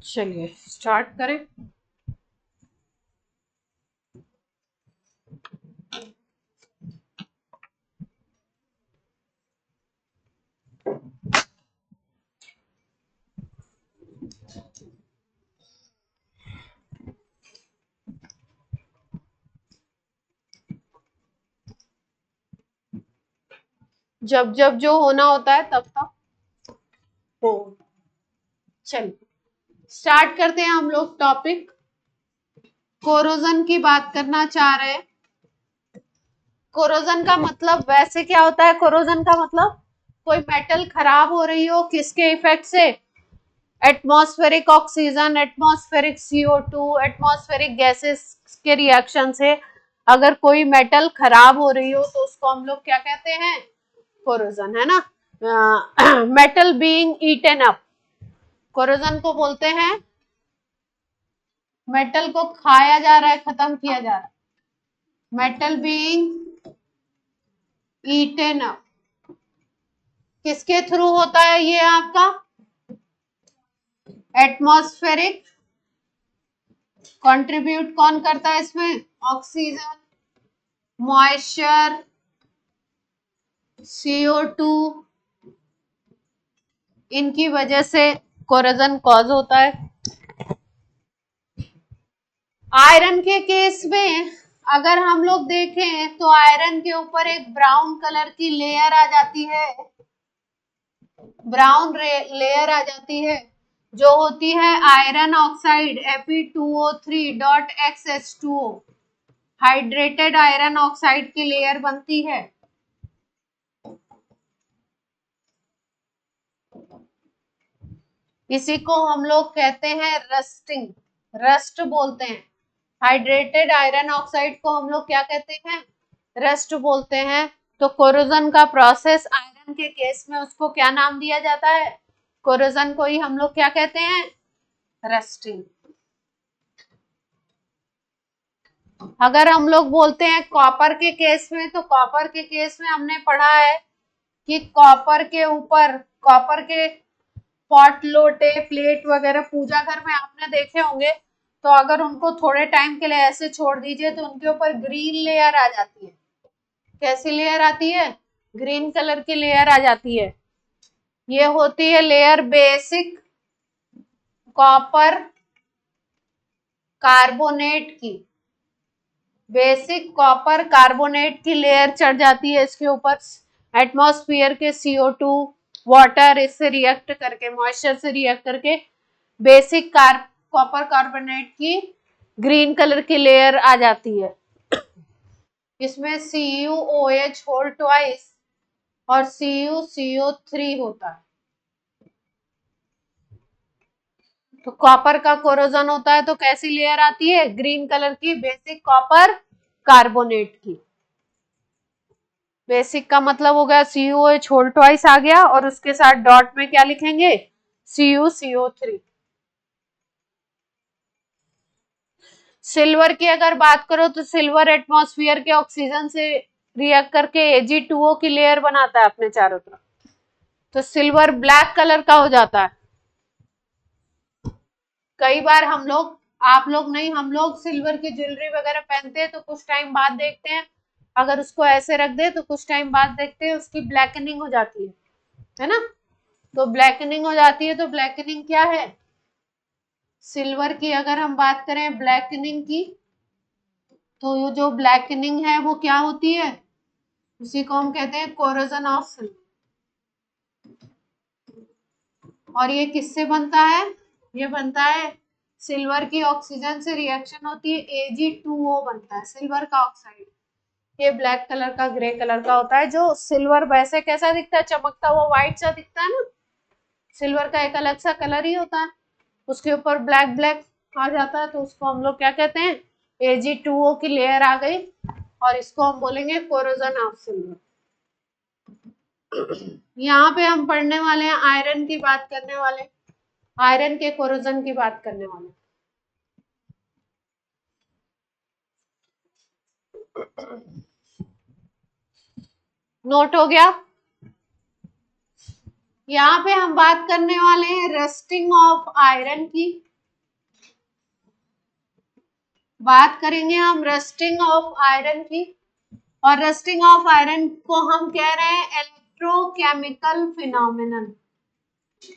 चलिए स्टार्ट करें। जब जब जो होना होता है तब तब हो। चलिए स्टार्ट करते हैं हम लोग टॉपिक। कोरोजन की बात करना चाह रहे हैं। कोरोजन का मतलब वैसे क्या होता है? कोरोजन का मतलब कोई मेटल खराब हो रही हो, किसके इफेक्ट से? Atmospheric oxygen, atmospheric CO2, atmospheric gases के रिएक्शन से अगर कोई मेटल खराब हो रही हो तो उसको हम लोग क्या कहते हैं? कोरोजन, है ना। Metal being eaten up, corrosion को बोलते हैं मेटल को खाया जा रहा है, खत्म किया जा रहा है। मेटल बीइंग ईटन अप किसके थ्रू होता है? ये आपका एटमॉस्फेरिक। कंट्रीब्यूट कौन करता है इसमें? ऑक्सीजन, मॉइस्चर, CO2, इनकी वजह से कोरोजन कॉज होता है। आयरन के केस में अगर हम लोग देखें तो आयरन के ऊपर एक ब्राउन कलर की लेयर आ जाती है, ब्राउन लेयर आ जाती है जो होती है iron oxide Fe2O3.XH2O। Hydrated iron oxide की लेयर बनती है। इसी को हम लोग कहते हैं रस्टिंग, रस्ट बोलते हैं। हाइड्रेटेड आयरन ऑक्साइड को हम लोग क्या कहते हैं? रस्ट बोलते हैं। तो कोरोजन का प्रोसेस आयरन के केस में उसको क्या नाम दिया जाता है? कोरोजन को ही हम लोग क्या कहते हैं? रस्टिंग। अगर हम लोग बोलते हैं कॉपर के केस में, तो कॉपर के केस में हमने पढ़ा है कि कॉपर के ऊपर, कॉपर के पॉट, लोटे, प्लेट वगैरह पूजा घर में आपने देखे होंगे, तो अगर उनको थोड़े टाइम के लिए ऐसे छोड़ दीजिए तो उनके ऊपर ग्रीन लेयर आ जाती है। कैसी लेयर आती है? ग्रीन कलर की लेयर आ जाती है। ये होती है लेयर बेसिक कॉपर कार्बोनेट की। बेसिक कॉपर कार्बोनेट की लेयर चढ़ जाती है इसके ऊपर। एटमॉस्फेयर के CO2, वाटर इससे रिएक्ट करके, मॉइस्चर से रिएक्ट करके बेसिक कॉपर कार्बोनेट की ग्रीन कलर की लेयर आ जाती है। इसमें CuOH होल ट्वाइस और CuCO3 होता है। तो कॉपर का कोरोजन होता है तो कैसी लेयर आती है? ग्रीन कलर की बेसिक कॉपर कार्बोनेट की। बेसिक का मतलब हो गया CuOH होल ट्वाइस आ गया और उसके साथ डॉट में क्या लिखेंगे? CuCO3। सिल्वर की अगर बात करो तो सिल्वर एटमॉस्फेयर के ऑक्सीजन से रिएक्ट करके Ag2O की लेयर बनाता है अपने चारों तरफ, तो सिल्वर ब्लैक कलर का हो जाता है। कई बार हम लोग, आप लोग नहीं, हम लोग सिल्वर की ज्वेलरी वगैरह पहनते हैं तो कुछ टाइम बाद देखते हैं, अगर उसको ऐसे रख दे तो कुछ टाइम बाद देखते हैं उसकी ब्लैकनिंग हो जाती है ना। तो ब्लैकनिंग हो जाती है, तो ब्लैकनिंग क्या है? सिल्वर की अगर हम बात करें ब्लैकनिंग की, तो जो ब्लैकनिंग है वो क्या होती है? उसी को हम कहते हैं कोरोजन ऑफ सिल्वर। और ये किससे बनता है? ये बनता है सिल्वर की ऑक्सीजन से रिएक्शन होती है, Ag2O बनता है सिल्वर का ऑक्साइड। ये ब्लैक कलर का, ग्रे कलर का होता है। जो सिल्वर वैसे कैसा दिखता है? चमकता हुआ व्हाइट सा दिखता है ना। सिल्वर का एक अलग सा कलर ही होता है, उसके ऊपर ब्लैक ब्लैक आ जाता है, तो उसको हम लोग क्या कहते हैं? Ag2O की लेयर आ गई और इसको हम बोलेंगे कोरोजन ऑफ सिल्वर। यहाँ पे हम पढ़ने वाले हैं, आयरन की बात करने वाले, आयरन के कोरोजन की बात करने वाले। नोट हो गया? यहाँ पे हम बात करने वाले हैं रस्टिंग ऑफ आयरन की। बात करेंगे हम रस्टिंग ऑफ आयरन की, और रस्टिंग ऑफ आयरन को हम कह रहे हैं इलेक्ट्रोकेमिकल फिनोमेनन।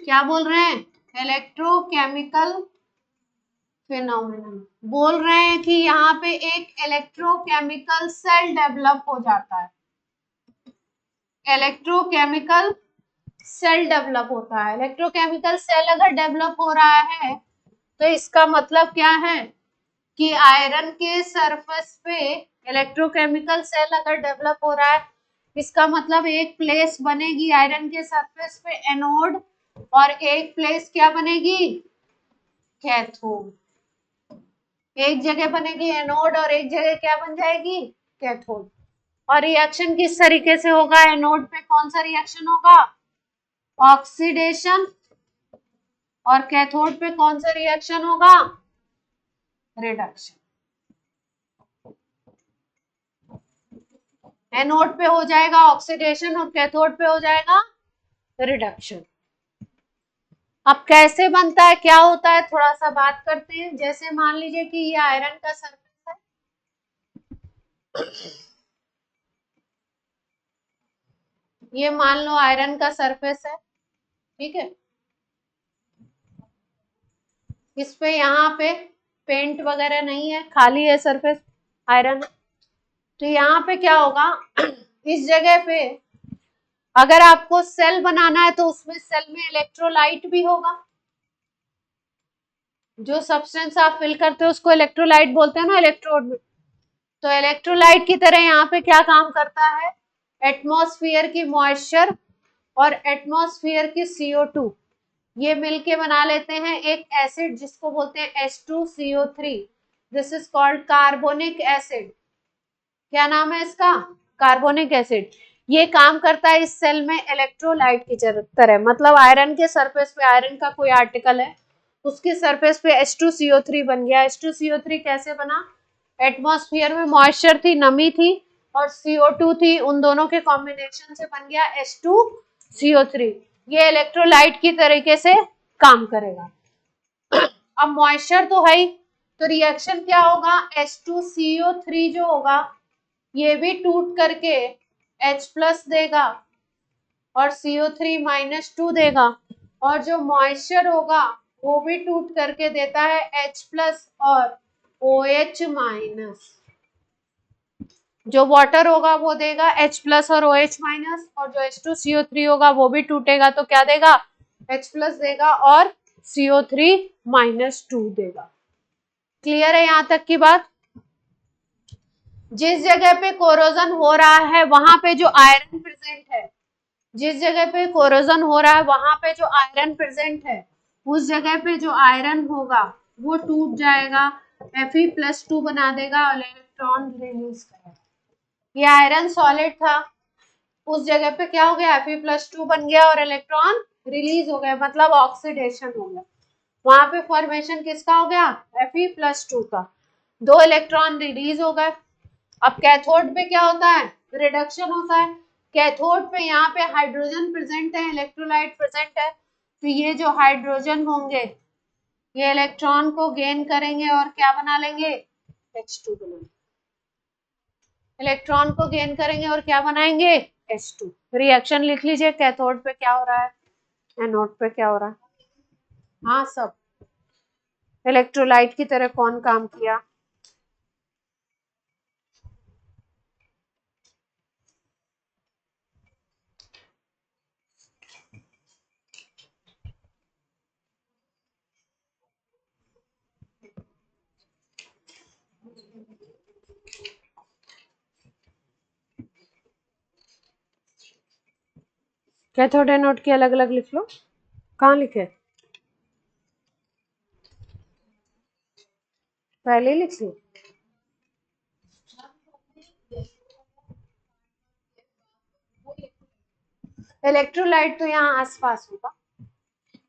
क्या बोल रहे हैं? Electrochemical phenomenon. बोल रहे हैं कि यहाँ पे एक इलेक्ट्रोकेमिकल सेल डेवलप हो जाता है, इलेक्ट्रोकेमिकल सेल डेवलप होता है। इलेक्ट्रोकेमिकल सेल अगर डेवलप हो रहा है तो इसका मतलब क्या है कि आयरन के सरफेस पे इलेक्ट्रोकेमिकल सेल अगर डेवलप हो रहा है, इसका मतलब एक प्लेस बनेगी आयरन के सरफेस पे एनोड, और एक प्लेस क्या बनेगी? कैथोड। एक जगह बनेगी एनोड और एक जगह क्या बन जाएगी? कैथोड। और रिएक्शन किस तरीके से होगा? एनोड पे कौन सा रिएक्शन होगा? ऑक्सीडेशन। और कैथोड पे कौन सा रिएक्शन होगा? रिडक्शन। एनोड पे हो जाएगा ऑक्सीडेशन और कैथोड पे हो जाएगा रिडक्शन। अब कैसे बनता है, क्या होता है, थोड़ा सा बात करते हैं। जैसे मान लीजिए कि ये आयरन का सरफेस है, ये मान लो आयरन का सरफेस है, ठीक है। इस पे यहाँ पे पेंट वगैरह नहीं है, खाली है सरफेस, आयरन। तो यहाँ पे क्या होगा इस जगह पे अगर आपको सेल बनाना है तो उसमें सेल में इलेक्ट्रोलाइट भी होगा। जो सब्सटेंस आप फिल करते हो उसको इलेक्ट्रोलाइट बोलते हैं ना, इलेक्ट्रोड में। तो इलेक्ट्रोलाइट की तरह यहाँ पे क्या काम करता है? एटमॉस्फेयर की मॉइस्चर और एटमॉस्फेयर की CO2 ये मिलके बना लेते हैं एक एसिड जिसको बोलते हैं H2CO3। This is called carbonic acid. क्या नाम है इसका? Carbonic acid. ये काम करता है इस सेल में इलेक्ट्रोलाइट की तरह। मतलब आयरन के सरफेस पे आयरन का कोई आर्टिकल है, उसके सरफेस पे H2CO3 बन गया। H2CO3 कैसे बना? एटमॉस्फेयर में मॉइस्चर थी, नमी थी, और CO2 थी, उन दोनों के कॉम्बिनेशन से बन गया H2CO3। ये इलेक्ट्रोलाइट की तरीके से काम करेगा। अब मॉइस्चर तो है ही, तो रिएक्शन क्या होगा? H2CO3 जो होगा ये भी टूट करके H+ देगा और CO3-2 देगा, और जो मॉइस्चर होगा वो भी टूट करके देता है H+ और OH-। जो वाटर होगा वो देगा H+ और OH-, और जो H2CO3 होगा वो भी टूटेगा तो क्या देगा? H+ देगा और CO3-2 देगा। क्लियर है यहाँ तक की बात? जिस जगह पे कोरोजन हो रहा है वहां पे जो आयरन प्रेजेंट है, जिस जगह पे कोरोजन हो रहा है वहां पे जो आयरन प्रेजेंट है, उस जगह पे जो आयरन होगा वो टूट जाएगा, Fe+2 बना देगा और इलेक्ट्रॉन रिलीज करेगा। ये आयरन सॉलिड था, उस जगह पे क्या हो गया? Fe+2 बन गया और इलेक्ट्रॉन रिलीज हो गया, मतलब ऑक्सीडेशन हो गया। वहां पे फॉर्मेशन किसका हो गया? Fe+2 का। 2 इलेक्ट्रॉन रिलीज हो गए। अब कैथोड पे क्या होता है? रिडक्शन होता है। कैथोड पे यहाँ पे हाइड्रोजन प्रेजेंट है, इलेक्ट्रोलाइट प्रेजेंट है, तो ये जो हाइड्रोजन होंगे ये इलेक्ट्रॉन को गेन करेंगे और क्या बना लेंगे? H2 बनाएंगे। इलेक्ट्रॉन को गेन करेंगे और क्या बनाएंगे? H2। रिएक्शन लिख लीजिए, कैथोड पे क्या हो रहा है, एनोड पे क्या हो रहा है। हाँ, सब इलेक्ट्रोलाइट की तरह कौन काम किया? कैथोड एनोड की अलग अलग लिख लो। कहाँ लिखे? पहले ही लिख लो। इलेक्ट्रोलाइट तो यहाँ आसपास होगा,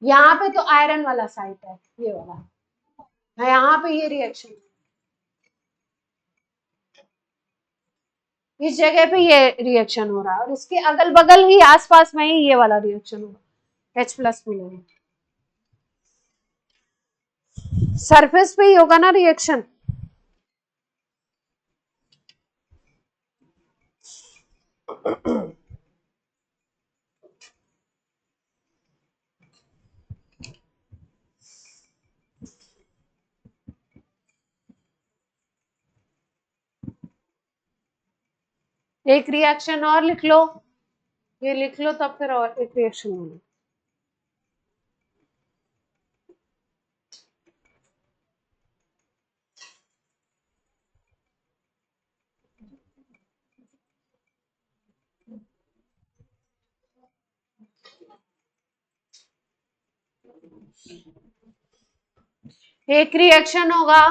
यहाँ पे तो आयरन वाला साइट है, ये वाला, यहाँ पे ये रिएक्शन, इस जगह पे ये रिएक्शन हो रहा है और इसके अगल बगल ही आसपास में ही ये वाला रिएक्शन होगा, H+ मिलेगा। सरफेस पे ही होगा ना रिएक्शन, एक रिएक्शन और लिख लो, ये लिख लो तब फिर और एक रिएक्शन होगा। एक रिएक्शन होगा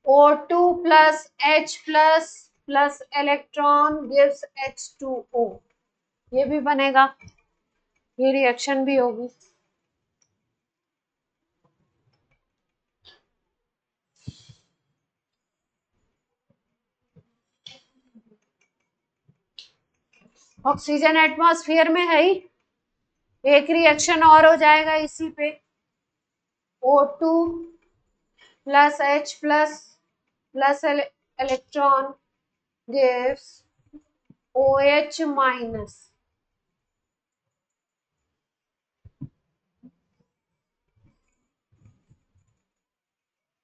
O2 plus H plus electron gives H2O, ये भी बनेगा, ये रिएक्शन भी होगी। ऑक्सीजन एटमॉस्फेयर में है ही, एक रिएक्शन और हो जाएगा इसी पे, O2 plus H plus electron gives OH minus.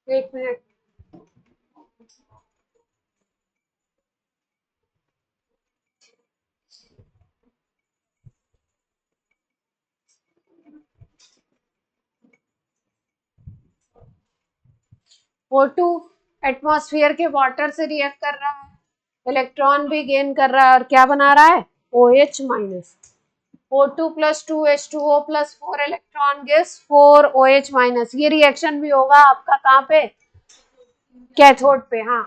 एक मिनट, O2 एटमॉस्फेयर के वाटर से रिएक्ट कर रहा है, इलेक्ट्रॉन भी गेन कर रहा है और क्या बना रहा है, OH minus. O2 plus 2H2O plus 4 electron gives 4 OH minus. ये रिएक्शन भी होगा आपका कहाँ पे, कैथोड पे। हाँ,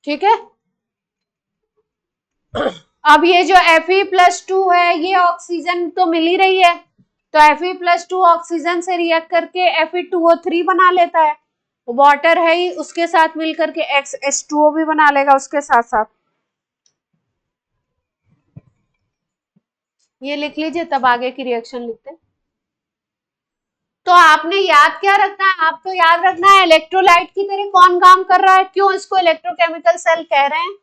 ठीक है। अब ये जो Fe+2 है, ये ऑक्सीजन तो मिल ही रही है, तो Fe+2 ऑक्सीजन से रिएक्ट करके Fe2O3 बना लेता है, वाटर है ही, उसके साथ मिलकर के H2O भी बना लेगा उसके साथ साथ। ये लिख लीजिए, तब आगे की रिएक्शन लिखते हैं। तो आपने याद क्या रखना है, आपको याद रखना है इलेक्ट्रोलाइट की तरह कौन काम कर रहा है, क्यों इसको इलेक्ट्रोकेमिकल सेल कह रहे हैं।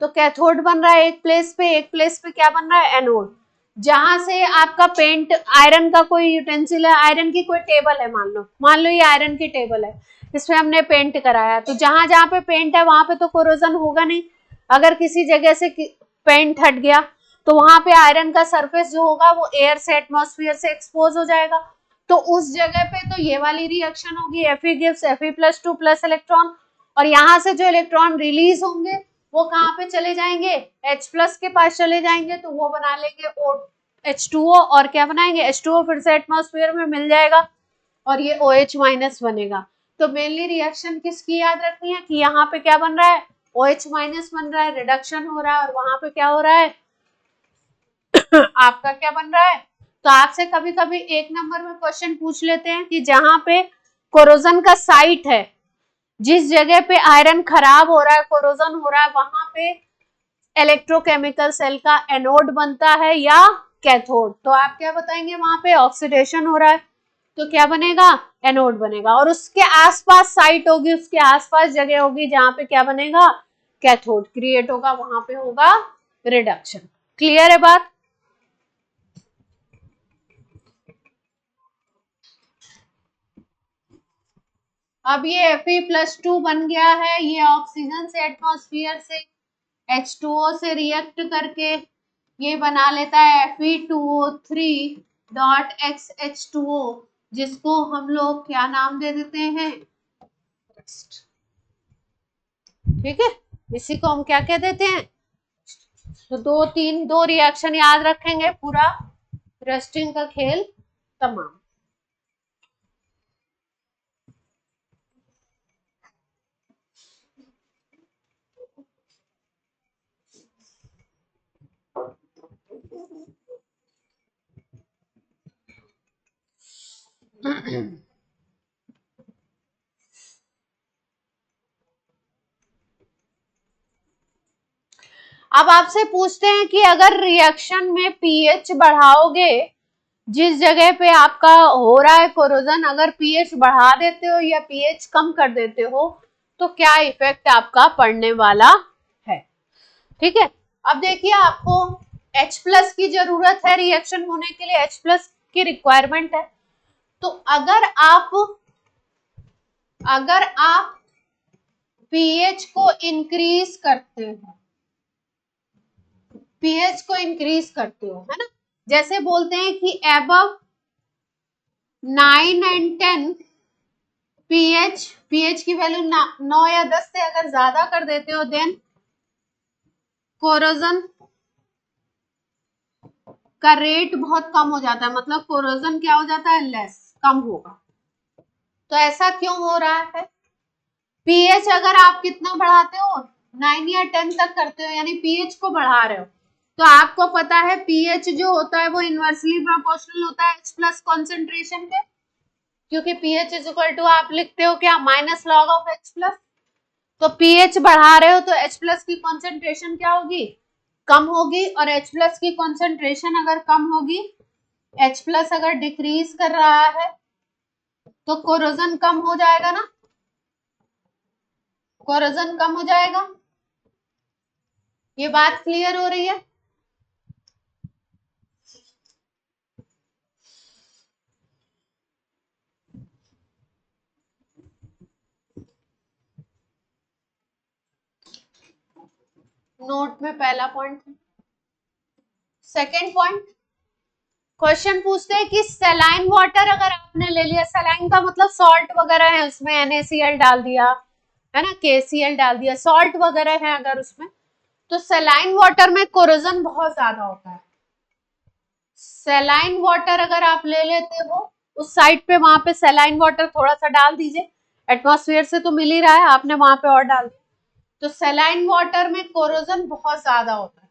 तो कैथोड बन रहा है एक प्लेस पे क्या बन रहा है, एनोड। जहां से आपका पेंट, आयरन का कोई यूटेंसिल है, आयरन की कोई टेबल है, मान लो ये आयरन की टेबल है, इसमें हमने पेंट कराया, तो जहां जहां पे पेंट है वहां पे तो कोरोजन होगा नहीं। अगर किसी जगह से पेंट हट गया तो वहां पे आयरन का सरफेस जो होगा वो एयर से, एटमॉस्फेयर से एक्सपोज हो जाएगा, तो उस जगह पे तो ये वाली रिएक्शन होगी, Fe gives Fe+2 plus electron, और यहाँ से जो इलेक्ट्रॉन रिलीज होंगे वो कहाँ पे चले जाएंगे, H+ के पास चले जाएंगे, तो वो बना लेंगे H2O, और क्या बनाएंगे, H2O फिर से एटमॉस्फेयर में मिल जाएगा और ये OH माइनस बनेगा। तो मेनली रिएक्शन किसकी याद रखनी है कि यहाँ पे क्या बन रहा है, OH माइनस बन रहा है, रिडक्शन हो रहा है, और वहां पे क्या हो रहा है आपका क्या बन रहा है। तो आपसे कभी कभी एक नंबर में क्वेश्चन पूछ लेते हैं कि जहां पे कोरोजन का साइट है, जिस जगह पे आयरन खराब हो रहा है, कोरोजन हो रहा है, वहां पे इलेक्ट्रोकेमिकल सेल का एनोड बनता है या कैथोड। तो आप क्या बताएंगे, वहां पे ऑक्सीडेशन हो रहा है तो क्या बनेगा, एनोड बनेगा, और उसके आसपास साइट होगी, उसके आसपास जगह होगी जहां पे क्या बनेगा, कैथोड क्रिएट होगा, वहां पे होगा रिडक्शन। क्लियर है बात। अब ये Fe+2 बन गया है, ये ऑक्सीजन से, एटमॉस्फेयर से, H2O से रिएक्ट करके ये बना लेता है Fe2O3 डॉट XH2O, जिसको हम लोग क्या नाम दे देते हैं, ठीक है, इसी को हम क्या कह देते हैं। तो दो रिएक्शन याद रखेंगे, पूरा रस्टिंग का खेल तमाम। अब आपसे पूछते हैं कि अगर रिएक्शन में पीएच बढ़ाओगे, जिस जगह पे आपका हो रहा है कोरोजन, अगर पीएच बढ़ा देते हो या पीएच कम कर देते हो तो क्या इफेक्ट आपका पड़ने वाला है। ठीक है, अब देखिए आपको H+ की जरूरत है रिएक्शन होने के लिए, H+ की रिक्वायरमेंट है। तो अगर आप पीएच को इंक्रीज करते हो, पीएच को इंक्रीज करते हो, है ना, जैसे बोलते हैं कि एबव 9 and 10 पीएच की वैल्यू 9 या 10 से अगर ज्यादा कर देते हो, देन कोरोजन का रेट बहुत कम हो जाता है, मतलब कोरोजन क्या हो जाता है, लेस, कम होगा। तो ऐसा क्यों हो रहा है? पीएच अगर आप कितना बढ़ाते हो, 9 या 10 तक करते हो, यानी पीएच को बढ़ा रहे हो, तो आपको पता है पीएच जो होता है वो इनवर्सली प्रोपोर्शनल होता है H+ कॉन्सेंट्रेशन के, क्योंकि पीएच इज इक्वल टू आप लिखते हो क्या, माइनस लॉग ऑफ H+। तो पीएच बढ़ा रहे हो तो H+ की कॉन्सेंट्रेशन क्या होगी, कम होगी, और H+ की कॉन्सेंट्रेशन अगर कम होगी, H+ अगर डिक्रीज कर रहा है तो कोरोजन कम हो जाएगा ना, कोरोजन कम हो जाएगा। ये बात क्लियर हो रही है? नोट में पहला पॉइंट। सेकेंड पॉइंट, क्वेश्चन पूछते हैं कि सलाइन वाटर अगर आपने ले लिया, सलाइन का मतलब सॉल्ट वगैरह है, उसमें NaCl डाल दिया है ना, KCl डाल दिया, सॉल्ट वगैरह है अगर उसमें, तो सलाइन वाटर में कोरोजन बहुत ज्यादा होता है। सलाइन वाटर अगर आप ले लेते हो, उस साइड पे वहां पे सलाइन वाटर थोड़ा सा डाल दीजिए, एटमॉस्फेयर से तो मिल ही रहा है, आपने वहां पे और डाल दिया, तो सलाइन वाटर में कोरोजन बहुत ज्यादा होता है।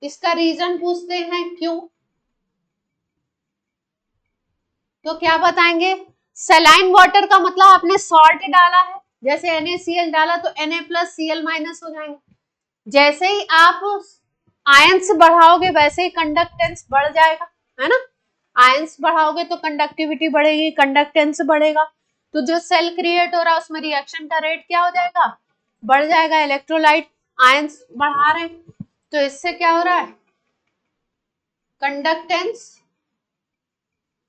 इसका रीजन पूछते हैं क्यों, तो क्या बताएंगे, सलाइन वाटर का मतलब आपने सॉल्ट डाला है, जैसे NaCl डाला तो Na+Cl- हो जाएंगे, जैसे ही आप आयंस बढ़ाओगे वैसे ही कंडक्टेंस बढ़ जाएगा, है ना, आयंस बढ़ाओगे तो कंडक्टिविटी बढ़ेगी, कंडक्टेंस बढ़ेगा, तो जो सेल क्रिएट हो रहा है उसमें रिएक्शन का रेट क्या हो जाएगा, बढ़ जाएगा। इलेक्ट्रोलाइट आयंस बढ़ा रहे हैं तो इससे क्या हो रहा है, कंडक्टेंस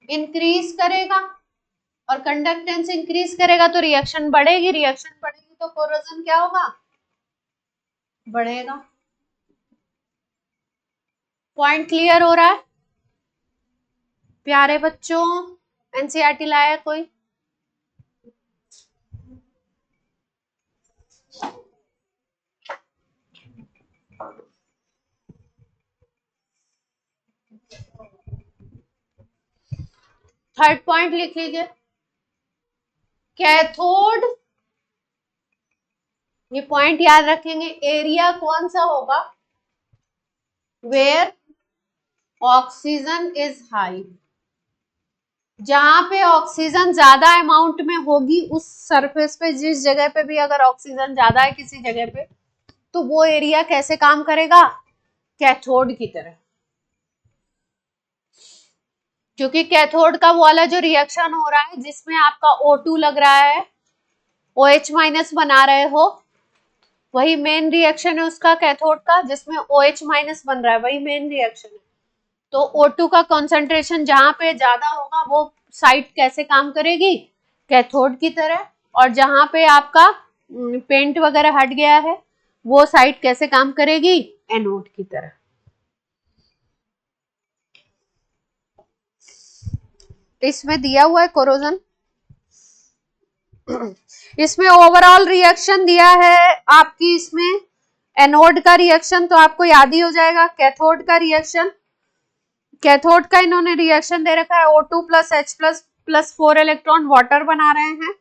इंक्रीज करेगा, और कंडक्टेंस इंक्रीज करेगा तो रिएक्शन बढ़ेगी, रिएक्शन बढ़ेगी तो कोरोजन क्या होगा, बढ़ेगा। पॉइंट क्लियर हो रहा है प्यारे बच्चों? एनसीईआरटी लाया कोई? थर्ड पॉइंट लिख लीजिए, कैथोड, ये पॉइंट याद रखेंगे, एरिया कौन सा होगा, वेयर ऑक्सीजन इज हाई, जहां पे ऑक्सीजन ज्यादा अमाउंट में होगी, उस सरफेस पे, जिस जगह पे भी अगर ऑक्सीजन ज्यादा है किसी जगह पे, तो वो एरिया कैसे काम करेगा, कैथोड की तरह, क्योंकि कैथोड का वो वाला जो रिएक्शन हो रहा है जिसमें आपका O2 लग रहा है, OH- बना रहे हो, वही मेन रिएक्शन है उसका कैथोड का, जिसमें OH- बन रहा है, वही मेन रिएक्शन है। तो O2 का कॉन्सेंट्रेशन जहां पे ज्यादा होगा वो साइट कैसे काम करेगी, कैथोड की तरह, और जहां पे आपका पेंट वगैरह हट गया है वो साइट कैसे काम करेगी, एनोड की तरह। इसमें दिया हुआ है कोरोजन, इसमें ओवरऑल रिएक्शन दिया है आपकी, इसमें एनोड का रिएक्शन तो आपको याद ही हो जाएगा, कैथोड का रिएक्शन, कैथोड का इन्होंने रिएक्शन दे रखा है, O2 + H+ + 4 इलेक्ट्रॉन वाटर बना रहे हैं,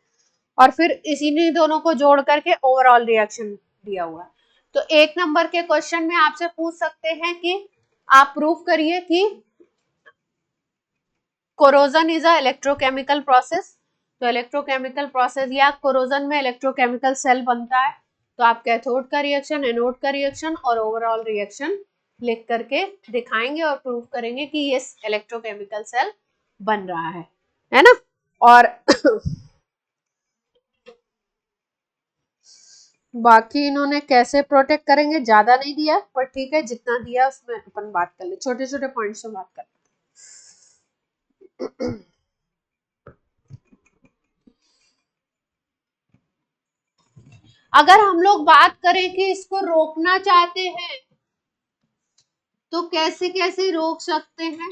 और फिर इसी दोनों को जोड़ करके ओवरऑल रिएक्शन दिया हुआ है। तो एक नंबर के क्वेश्चन में आपसे पूछ सकते हैं कि आप प्रूफ करिए कि corrosion is a electrochemical process, तो इलेक्ट्रोकेमिकल प्रोसेस या कोरोजन में इलेक्ट्रोकेमिकल सेल बनता है, तो आप कैथोड का रिएक्शन, एनोड का रिएक्शन और ओवरऑल रिएक्शन लिख करके दिखाएंगे और प्रूव करेंगे कि ये इलेक्ट्रोकेमिकल सेल बन रहा है ना। और बाकी इन्होंने कैसे प्रोटेक्ट करेंगे ज्यादा नहीं दिया, पर ठीक है जितना दिया उसमें अपन बात कर ले, छोटे छोटे पॉइंट्स में बात कर ले। अगर हम लोग बात करें कि इसको रोकना चाहते हैं तो कैसे कैसे रोक सकते हैं,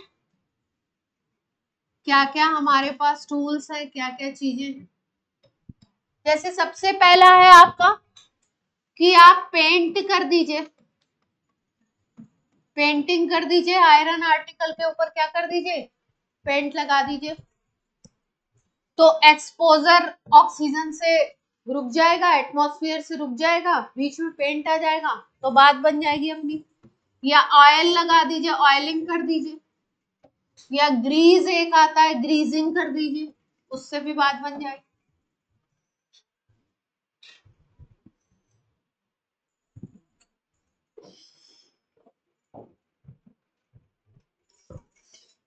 क्या क्या हमारे पास टूल्स है, क्या क्या चीजें हैं। जैसे सबसे पहला है आपका कि आप पेंट कर दीजिए, पेंटिंग कर दीजिए आयरन आर्टिकल के ऊपर, क्या कर दीजिए, पेंट लगा दीजिए। तो एक्सपोजर ऑक्सीजन से रुक जाएगा, एटमॉस्फेयर से रुक जाएगा, बीच में पेंट आ जाएगा तो बात बन जाएगी अपनी। या ऑयल लगा दीजिए, ऑयलिंग कर दीजिए, या ग्रीज एक आता है, ग्रीजिंग कर दीजिए, उससे भी बात बन जाएगी।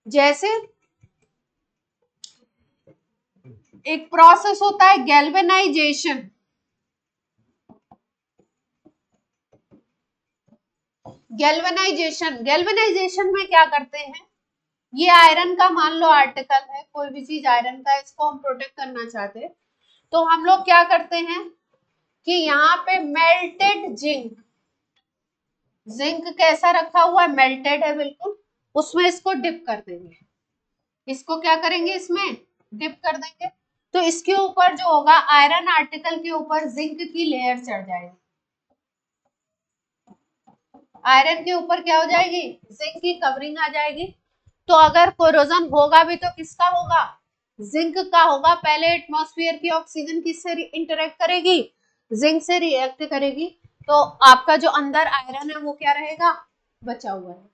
जैसे एक प्रोसेस होता है गैल्वेनाइजेशन, गैल्वेनाइजेशन में क्या करते हैं, ये आयरन का मान लो आर्टिकल है, कोई भी चीज आयरन का, इसको हम प्रोटेक्ट करना चाहते हैं तो हम लोग क्या करते हैं कि यहाँ पे मेल्टेड जिंक, जिंक कैसा रखा हुआ है, मेल्टेड है बिल्कुल, उसमें इसको डिप कर देंगे, इसको क्या करेंगे, इसमें डिप कर देंगे। तो इसके ऊपर जो होगा आयरन आर्टिकल के ऊपर जिंक की लेयर चढ़ जाएगी, आयरन के ऊपर क्या हो जाएगी, जिंक की कवरिंग आ जाएगी। तो अगर कोरोजन होगा भी तो किसका होगा, जिंक का होगा। पहले एटमॉस्फेयर की ऑक्सीजन किससे इंटरेक्ट करेगी, जिंक से रिएक्ट करेगी, तो आपका जो अंदर आयरन है वो क्या रहेगा, बचा हुआ है।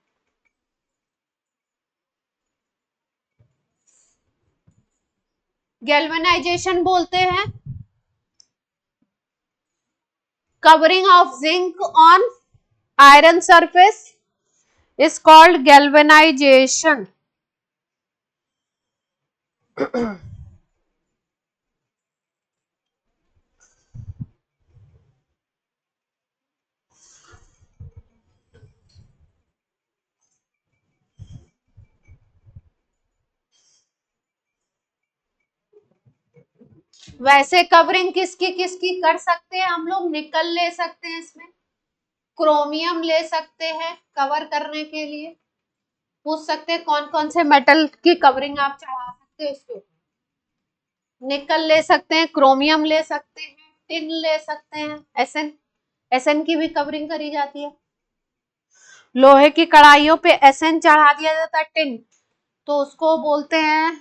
गैल्वेनाइजेशन बोलते हैं covering of zinc on iron surface is called galvanization. वैसे कवरिंग किसकी किसकी कर सकते हैं हम लोग, निकल ले सकते हैं इसमें, क्रोमियम ले सकते हैं कवर करने के लिए। पूछ सकते हैं कौन कौन से मेटल की कवरिंग आप चढ़ा सकते हैं इसके ऊपर, निकल ले सकते हैं, क्रोमियम ले सकते हैं, टिन ले सकते हैं, एसएन, एसएन की भी कवरिंग करी जाती है। लोहे की कढ़ाइयों पे एसएन चढ़ा दिया जाता है, टिन, तो उसको बोलते हैं,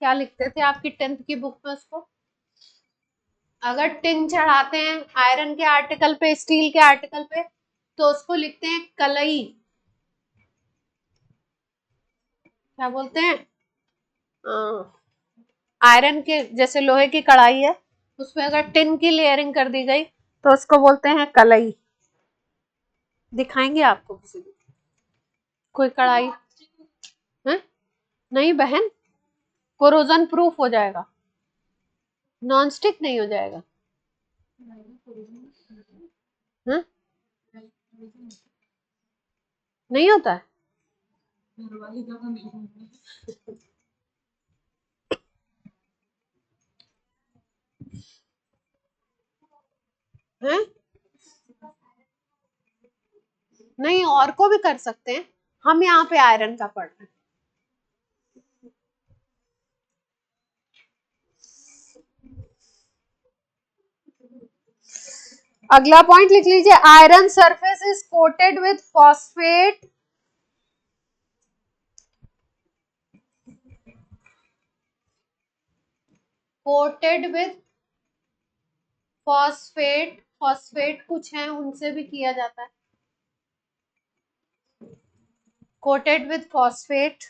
क्या लिखते थे आपकी 10th की बुक में उसको, अगर टिन चढ़ाते हैं आयरन के आर्टिकल पे, स्टील के आर्टिकल पे, तो उसको लिखते हैं कलई, क्या बोलते हैं, आयरन के जैसे लोहे की कढ़ाई है उसमें अगर टिन की लेयरिंग कर दी गई तो उसको बोलते हैं कलई। दिखाएंगे आपको किसी दिन कोई कढ़ाई है, नहीं बहन, कोरोजन प्रूफ हो जाएगा, नॉन स्टिक नहीं हो जाएगा। है? नहीं होता है, है? नहीं, और को भी कर सकते हैं, हम यहाँ पे आयरन का पढ़ रहे हैं। अगला पॉइंट लिख लीजिए, iron surface is coated with phosphate, coated with phosphate, phosphate कुछ है उनसे भी किया जाता है, कोटेड विथ फॉस्फेट।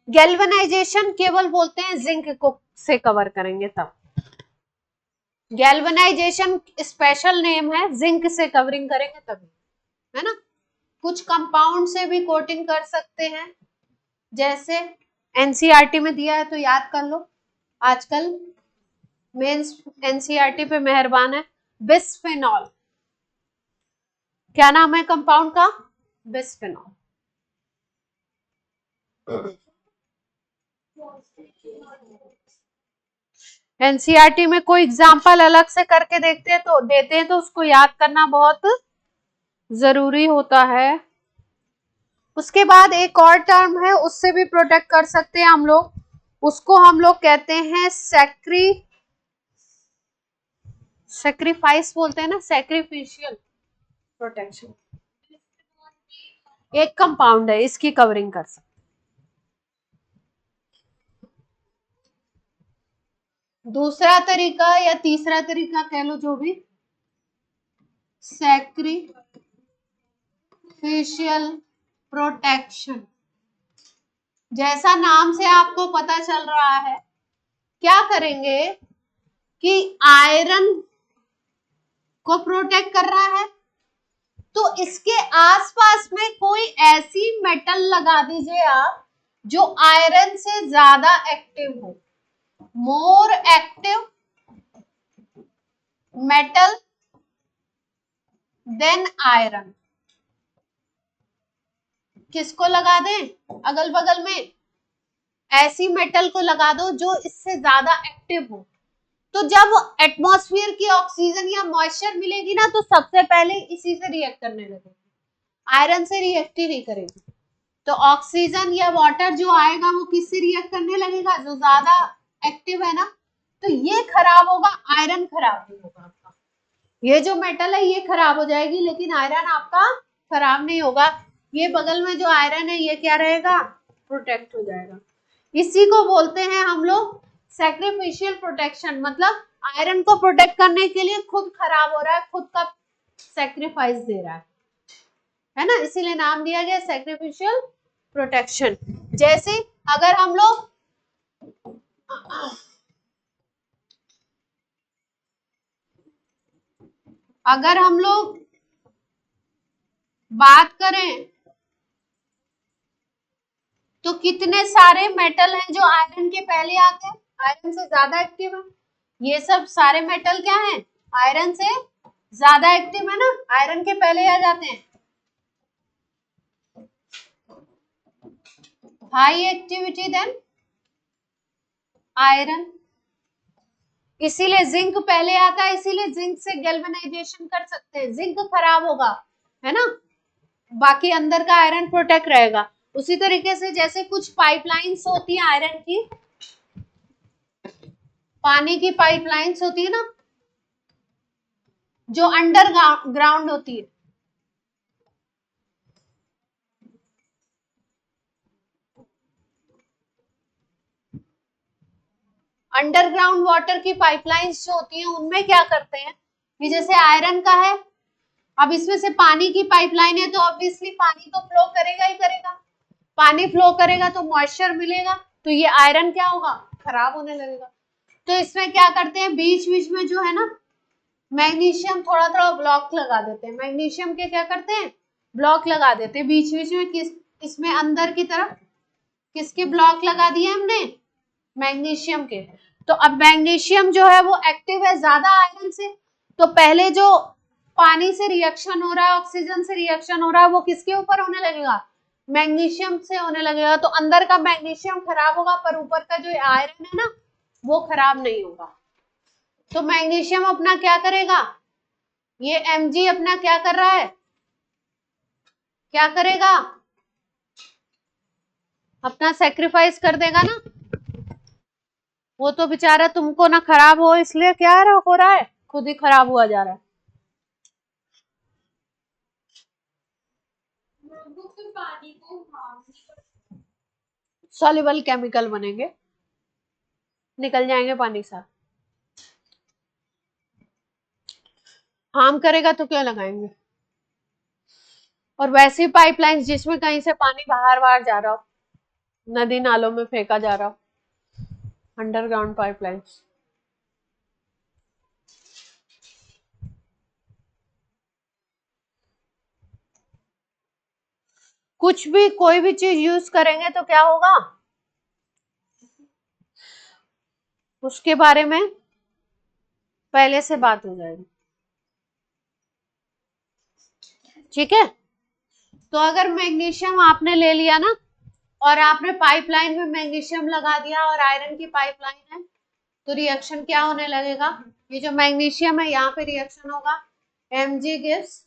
गैल्वेनाइजेशन केवल बोलते हैं जिंक को से कवर करेंगे तब। गैल्वेनाइजेशन स्पेशल नेम है, जिंक से कवरिंग करेंगे तभी, है ना। कुछ कंपाउंड से भी कोटिंग कर सकते हैं, जैसे एनसीईआरटी में दिया है तो याद कर लो, आजकल मेंस एनसीईआरटी पे मेहरबान है। बिस्फेनॉल, क्या नाम है कंपाउंड का? बिस्फेनॉल। एनसीईआरटी में कोई एग्जाम्पल अलग से करके देखते हैं तो देते हैं तो उसको याद करना बहुत जरूरी होता है। उसके बाद एक और टर्म है, उससे भी प्रोटेक्ट कर सकते हैं हम लोग, उसको हम लोग कहते हैं सैक्रिफाइस बोलते हैं ना, सैक्रिफिशियल प्रोटेक्शन। एक कंपाउंड है, इसकी कवरिंग कर सकते। दूसरा तरीका या तीसरा तरीका कह लो जो भी, सैक्रिफिशियल प्रोटेक्शन। जैसा नाम से आपको पता चल रहा है, क्या करेंगे कि आयरन को प्रोटेक्ट कर रहा है, तो इसके आसपास में कोई ऐसी मेटल लगा दीजिए आप जो आयरन से ज्यादा एक्टिव हो, more active metal than iron. किसको लगा दें? अगल बगल में ऐसी मेटल को लगा दो जो इससे ज्यादा एक्टिव हो। तो जब एटमॉस्फेयर की ऑक्सीजन या मॉइस्चर मिलेगी ना, तो सबसे पहले इसी से रिएक्ट करने लगेगी, आयरन से रिएक्ट ही नहीं करेगी। तो ऑक्सीजन या वाटर जो आएगा वो किससे रिएक्ट करने लगेगा? जो ज्यादा एक्टिव है ना। तो ये खराब होगा, आयरन खराब नहीं होगा आपका। ये जो मेटल है ये खराब हो जाएगी, लेकिन आयरन आपका खराब नहीं होगा। ये बगल में जो आयरन है ये क्या रहेगा? प्रोटेक्ट हो जाएगा। इसी को बोलते हैं हम लोग सैक्रिफिशियल प्रोटेक्शन। मतलब आयरन को प्रोटेक्ट करने के लिए खुद खराब हो रहा है, खुद का सैक्रिफाइस दे रहा है ना, इसीलिए नाम दिया गया सैक्रिफिशियल प्रोटेक्शन। जैसे अगर हम लोग बात करें तो कितने सारे मेटल हैं जो आयरन के पहले आते हैं, आयरन से ज्यादा एक्टिव है। ये सब सारे मेटल क्या हैं? आयरन से ज्यादा एक्टिव है ना, आयरन के पहले आ जाते हैं। हाई एक्टिविटी देन आयरन, इसीलिए जिंक पहले आता है, इसीलिए जिंक से गैल्वेनाइजेशन कर सकते हैं। जिंक खराब होगा, है ना, बाकी अंदर का आयरन प्रोटेक्ट रहेगा। उसी तरीके से जैसे कुछ पाइपलाइंस होती है आयरन की, पानी की पाइपलाइंस होती है ना जो अंडरग्राउंड होती है, अंडरग्राउंड वाटर की पाइपलाइंस जो होती है उनमें क्या करते हैं कि जैसे आयरन का है, अब इसमें से पानी की पाइपलाइन है तो ऑब्वियसली पानी तो फ्लो करेगा ही करेगा। पानी फ्लो करेगा तो मॉइस्चर मिलेगा, तो ये आयरन क्या होगा? खराब होने लगेगा। तो इसमें क्या करते हैं, बीच बीच में जो है ना मैग्नीशियम थोड़ा थोड़ा ब्लॉक लगा देते हैं। मैग्नीशियम के क्या करते हैं? ब्लॉक लगा देते हैं बीच बीच में। किस इसमें अंदर की तरफ किसके ब्लॉक लगा दिए हमने? मैग्नीशियम के। तो अब मैग्नीशियम जो है वो एक्टिव है ज्यादा आयरन से, तो पहले जो पानी से रिएक्शन हो रहा है, ऑक्सीजन से रिएक्शन हो रहा है, वो किसके ऊपर होने लगेगा? मैग्नीशियम से होने लगेगा। तो अंदर का मैग्नीशियम खराब होगा, पर ऊपर का जो आयरन है ना वो खराब नहीं होगा। तो मैग्नीशियम अपना क्या करेगा? ये Mg अपना क्या कर रहा है? क्या करेगा? अपना सेक्रीफाइस कर देगा ना। वो तो बेचारा तुमको ना खराब हो इसलिए क्या हो रहा है, खुद ही खराब हुआ जा रहा है। सॉल्युबल केमिकल बनेंगे, निकल जाएंगे पानी साथ। हार्म करेगा तो क्यों लगाएंगे? और वैसी पाइपलाइंस जिसमें कहीं से पानी बाहर बाहर जा रहा हो, नदी नालों में फेंका जा रहा हो, अंडरग्राउंड पाइपलाइंस। कुछ भी कोई भी चीज यूज करेंगे तो क्या होगा, उसके बारे में पहले से बात हो जाएगी। ठीक है, तो अगर मैग्नीशियम आपने ले लिया ना और आपने पाइपलाइन में मैग्नीशियम लगा दिया और आयरन की पाइपलाइन है, तो रिएक्शन क्या होने लगेगा, ये जो मैग्नीशियम है यहाँ पे रिएक्शन होगा, Mg गिव्स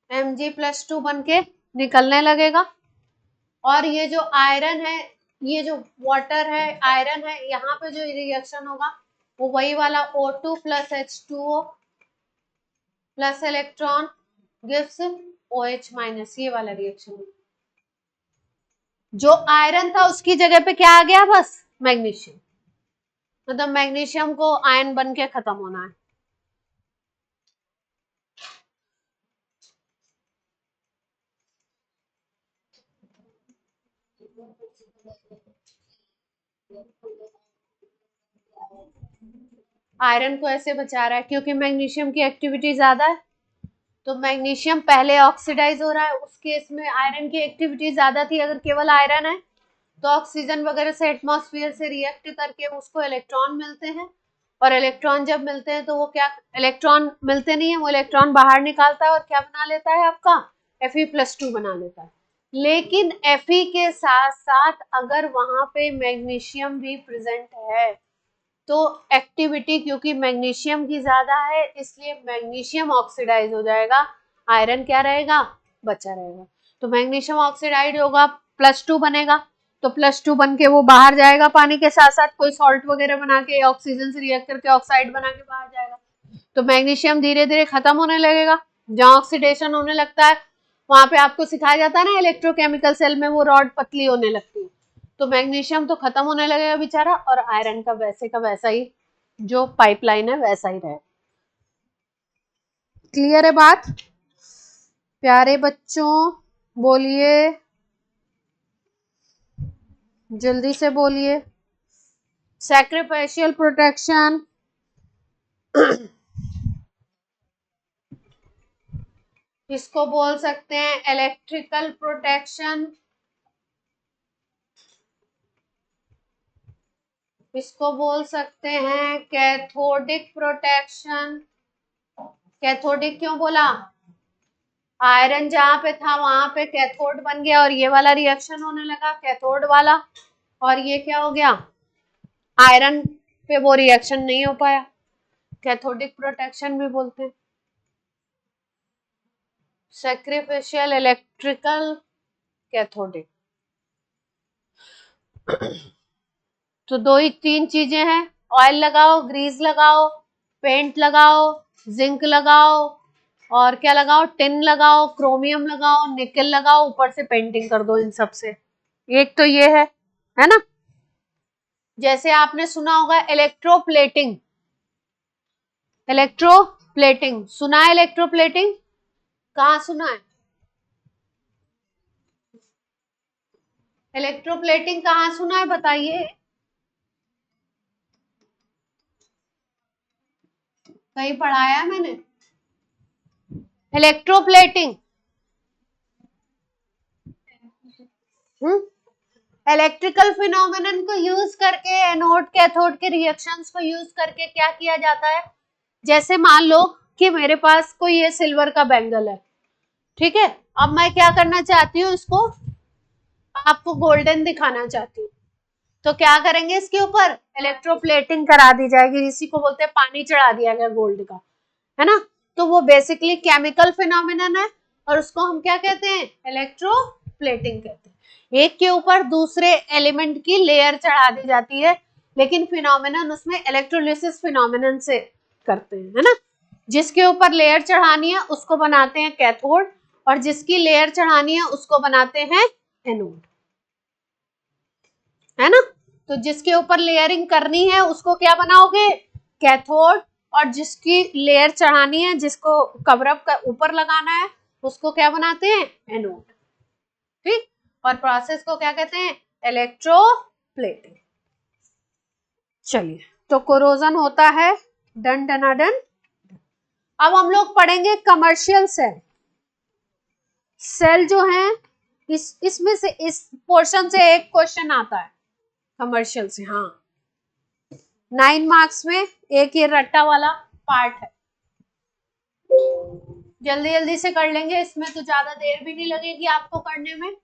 Mg+2 बन के निकलने लगेगा। और ये जो आयरन है, ये जो वाटर है, आयरन है, यहाँ पे जो रिएक्शन होगा वो वही वाला O2 + H2O plus electron gives OH-, ये वाला रिएक्शन होगा। जो आयरन था उसकी जगह पे क्या आ गया, बस मैग्नीशियम, मतलब मैग्नीशियम को आयन बन के खत्म होना है। आयरन को ऐसे बचा रहा है क्योंकि मैग्नीशियम की एक्टिविटी ज्यादा है, तो मैग्नीशियम पहले ऑक्सीडाइज हो रहा है, उस केस में आयरन की एक्टिविटी ज्यादा थी। अगर केवल आयरन है तो ऑक्सीजन वगैरह से एटमॉस्फेयर से रिएक्ट करके उसको इलेक्ट्रॉन मिलते हैं, और इलेक्ट्रॉन जब मिलते हैं तो वो क्या, इलेक्ट्रॉन मिलते नहीं है, वो इलेक्ट्रॉन बाहर निकालता है और क्या बना लेता है, आपका Fe+2 बना लेता है। लेकिन Fe के साथ साथ अगर वहां पे मैग्नीशियम भी प्रेजेंट है तो एक्टिविटी, क्योंकि मैग्नीशियम की ज्यादा है इसलिए मैग्नीशियम ऑक्सीडाइज हो जाएगा, आयरन क्या रहेगा, बचा रहेगा। तो मैग्नीशियम ऑक्सीडाइज होगा, +2 बनेगा, तो +2 बन के वो बाहर जाएगा पानी के साथ साथ, कोई सॉल्ट वगैरह बना के ऑक्सीजन से रिएक्ट करके ऑक्साइड बना के बाहर जाएगा। तो मैग्नीशियम धीरे धीरे खत्म होने लगेगा। जहाँ ऑक्सीडेशन होने लगता है वहां पे आपको सिखाया जाता है ना इलेक्ट्रोकेमिकल सेल में, वो रॉड पतली होने लगती है। तो मैग्नीशियम तो खत्म होने लगेगा बेचारा, और आयरन का वैसा ही जो पाइपलाइन है वैसा ही रहे। क्लियर है बात प्यारे बच्चों, बोलिए, जल्दी से बोलिए। सैक्रिफिशियल प्रोटेक्शन, इसको बोल सकते हैं इलेक्ट्रिकल प्रोटेक्शन, इसको बोल सकते हैं कैथोडिक प्रोटेक्शन। कैथोडिक क्यों बोला, आयरन जहां पे था वहां पे कैथोड बन गया और ये वाला रिएक्शन होने लगा कैथोड वाला, और ये क्या हो गया, आयरन पे वो रिएक्शन नहीं हो पाया, कैथोडिक प्रोटेक्शन भी बोलते हैं। सैक्रिफिशियल, इलेक्ट्रिकल, कैथोडिक, तो दो ही तीन चीजें हैं, ऑयल लगाओ, ग्रीस लगाओ, पेंट लगाओ, जिंक लगाओ, और क्या लगाओ, टिन लगाओ, क्रोमियम लगाओ, निकल लगाओ, ऊपर से पेंटिंग कर दो इन सब से। एक तो ये है ना। जैसे आपने सुना होगा इलेक्ट्रोप्लेटिंग, इलेक्ट्रोप्लेटिंग सुना है, इलेक्ट्रोप्लेटिंग कहाँ सुना है, इलेक्ट्रोप्लेटिंग कहाँ सुना है बताइए, कहीं पढ़ाया मैंने इलेक्ट्रोप्लेटिंग, इलेक्ट्रिकल फिनोमेनन को यूज करके, एनोड कैथोड के रिएक्शंस को यूज करके क्या किया जाता है, जैसे मान लो कि मेरे पास कोई ये सिल्वर का बैंगल है, ठीक है, अब मैं क्या करना चाहती हूँ, इसको आपको गोल्डन दिखाना चाहती हूँ, तो क्या करेंगे, इसके ऊपर इलेक्ट्रोप्लेटिंग करा दी जाएगी, इसी को बोलते हैं पानी चढ़ा दिया गया गोल्ड का, है ना। तो वो बेसिकली केमिकल फिनोमेनन है और उसको हम क्या कहते हैं, इलेक्ट्रोप्लेटिंग कहते हैं। एक के ऊपर दूसरे एलिमेंट की लेयर चढ़ा दी जाती है, लेकिन फिनोमेनन उसमें इलेक्ट्रोलिसिस फिनोमेनन से करते हैं, है ना। जिसके ऊपर लेयर चढ़ानी है उसको बनाते हैं कैथोड, और जिसकी लेयर चढ़ानी है उसको बनाते हैं एनोड, है ना। तो जिसके ऊपर लेयरिंग करनी है उसको क्या बनाओगे, कैथोड, और जिसकी लेयर चढ़ानी है, जिसको कवरअप का ऊपर लगाना है उसको क्या बनाते हैं, एनोड, ठीक। और प्रोसेस को क्या कहते हैं, इलेक्ट्रोप्लेटिंग। चलिए, तो कोरोजन होता है, डन डना डन। अब हम लोग पढ़ेंगे कमर्शियल सेल। सेल जो है, इसमें से, इस पोर्शन से एक क्वेश्चन आता है कमर्शियल से, हाँ 9 मार्क्स में एक ये रट्टा वाला पार्ट है। जल्दी जल्दी से कर लेंगे, इसमें तो ज्यादा देर भी नहीं लगेगी आपको करने में,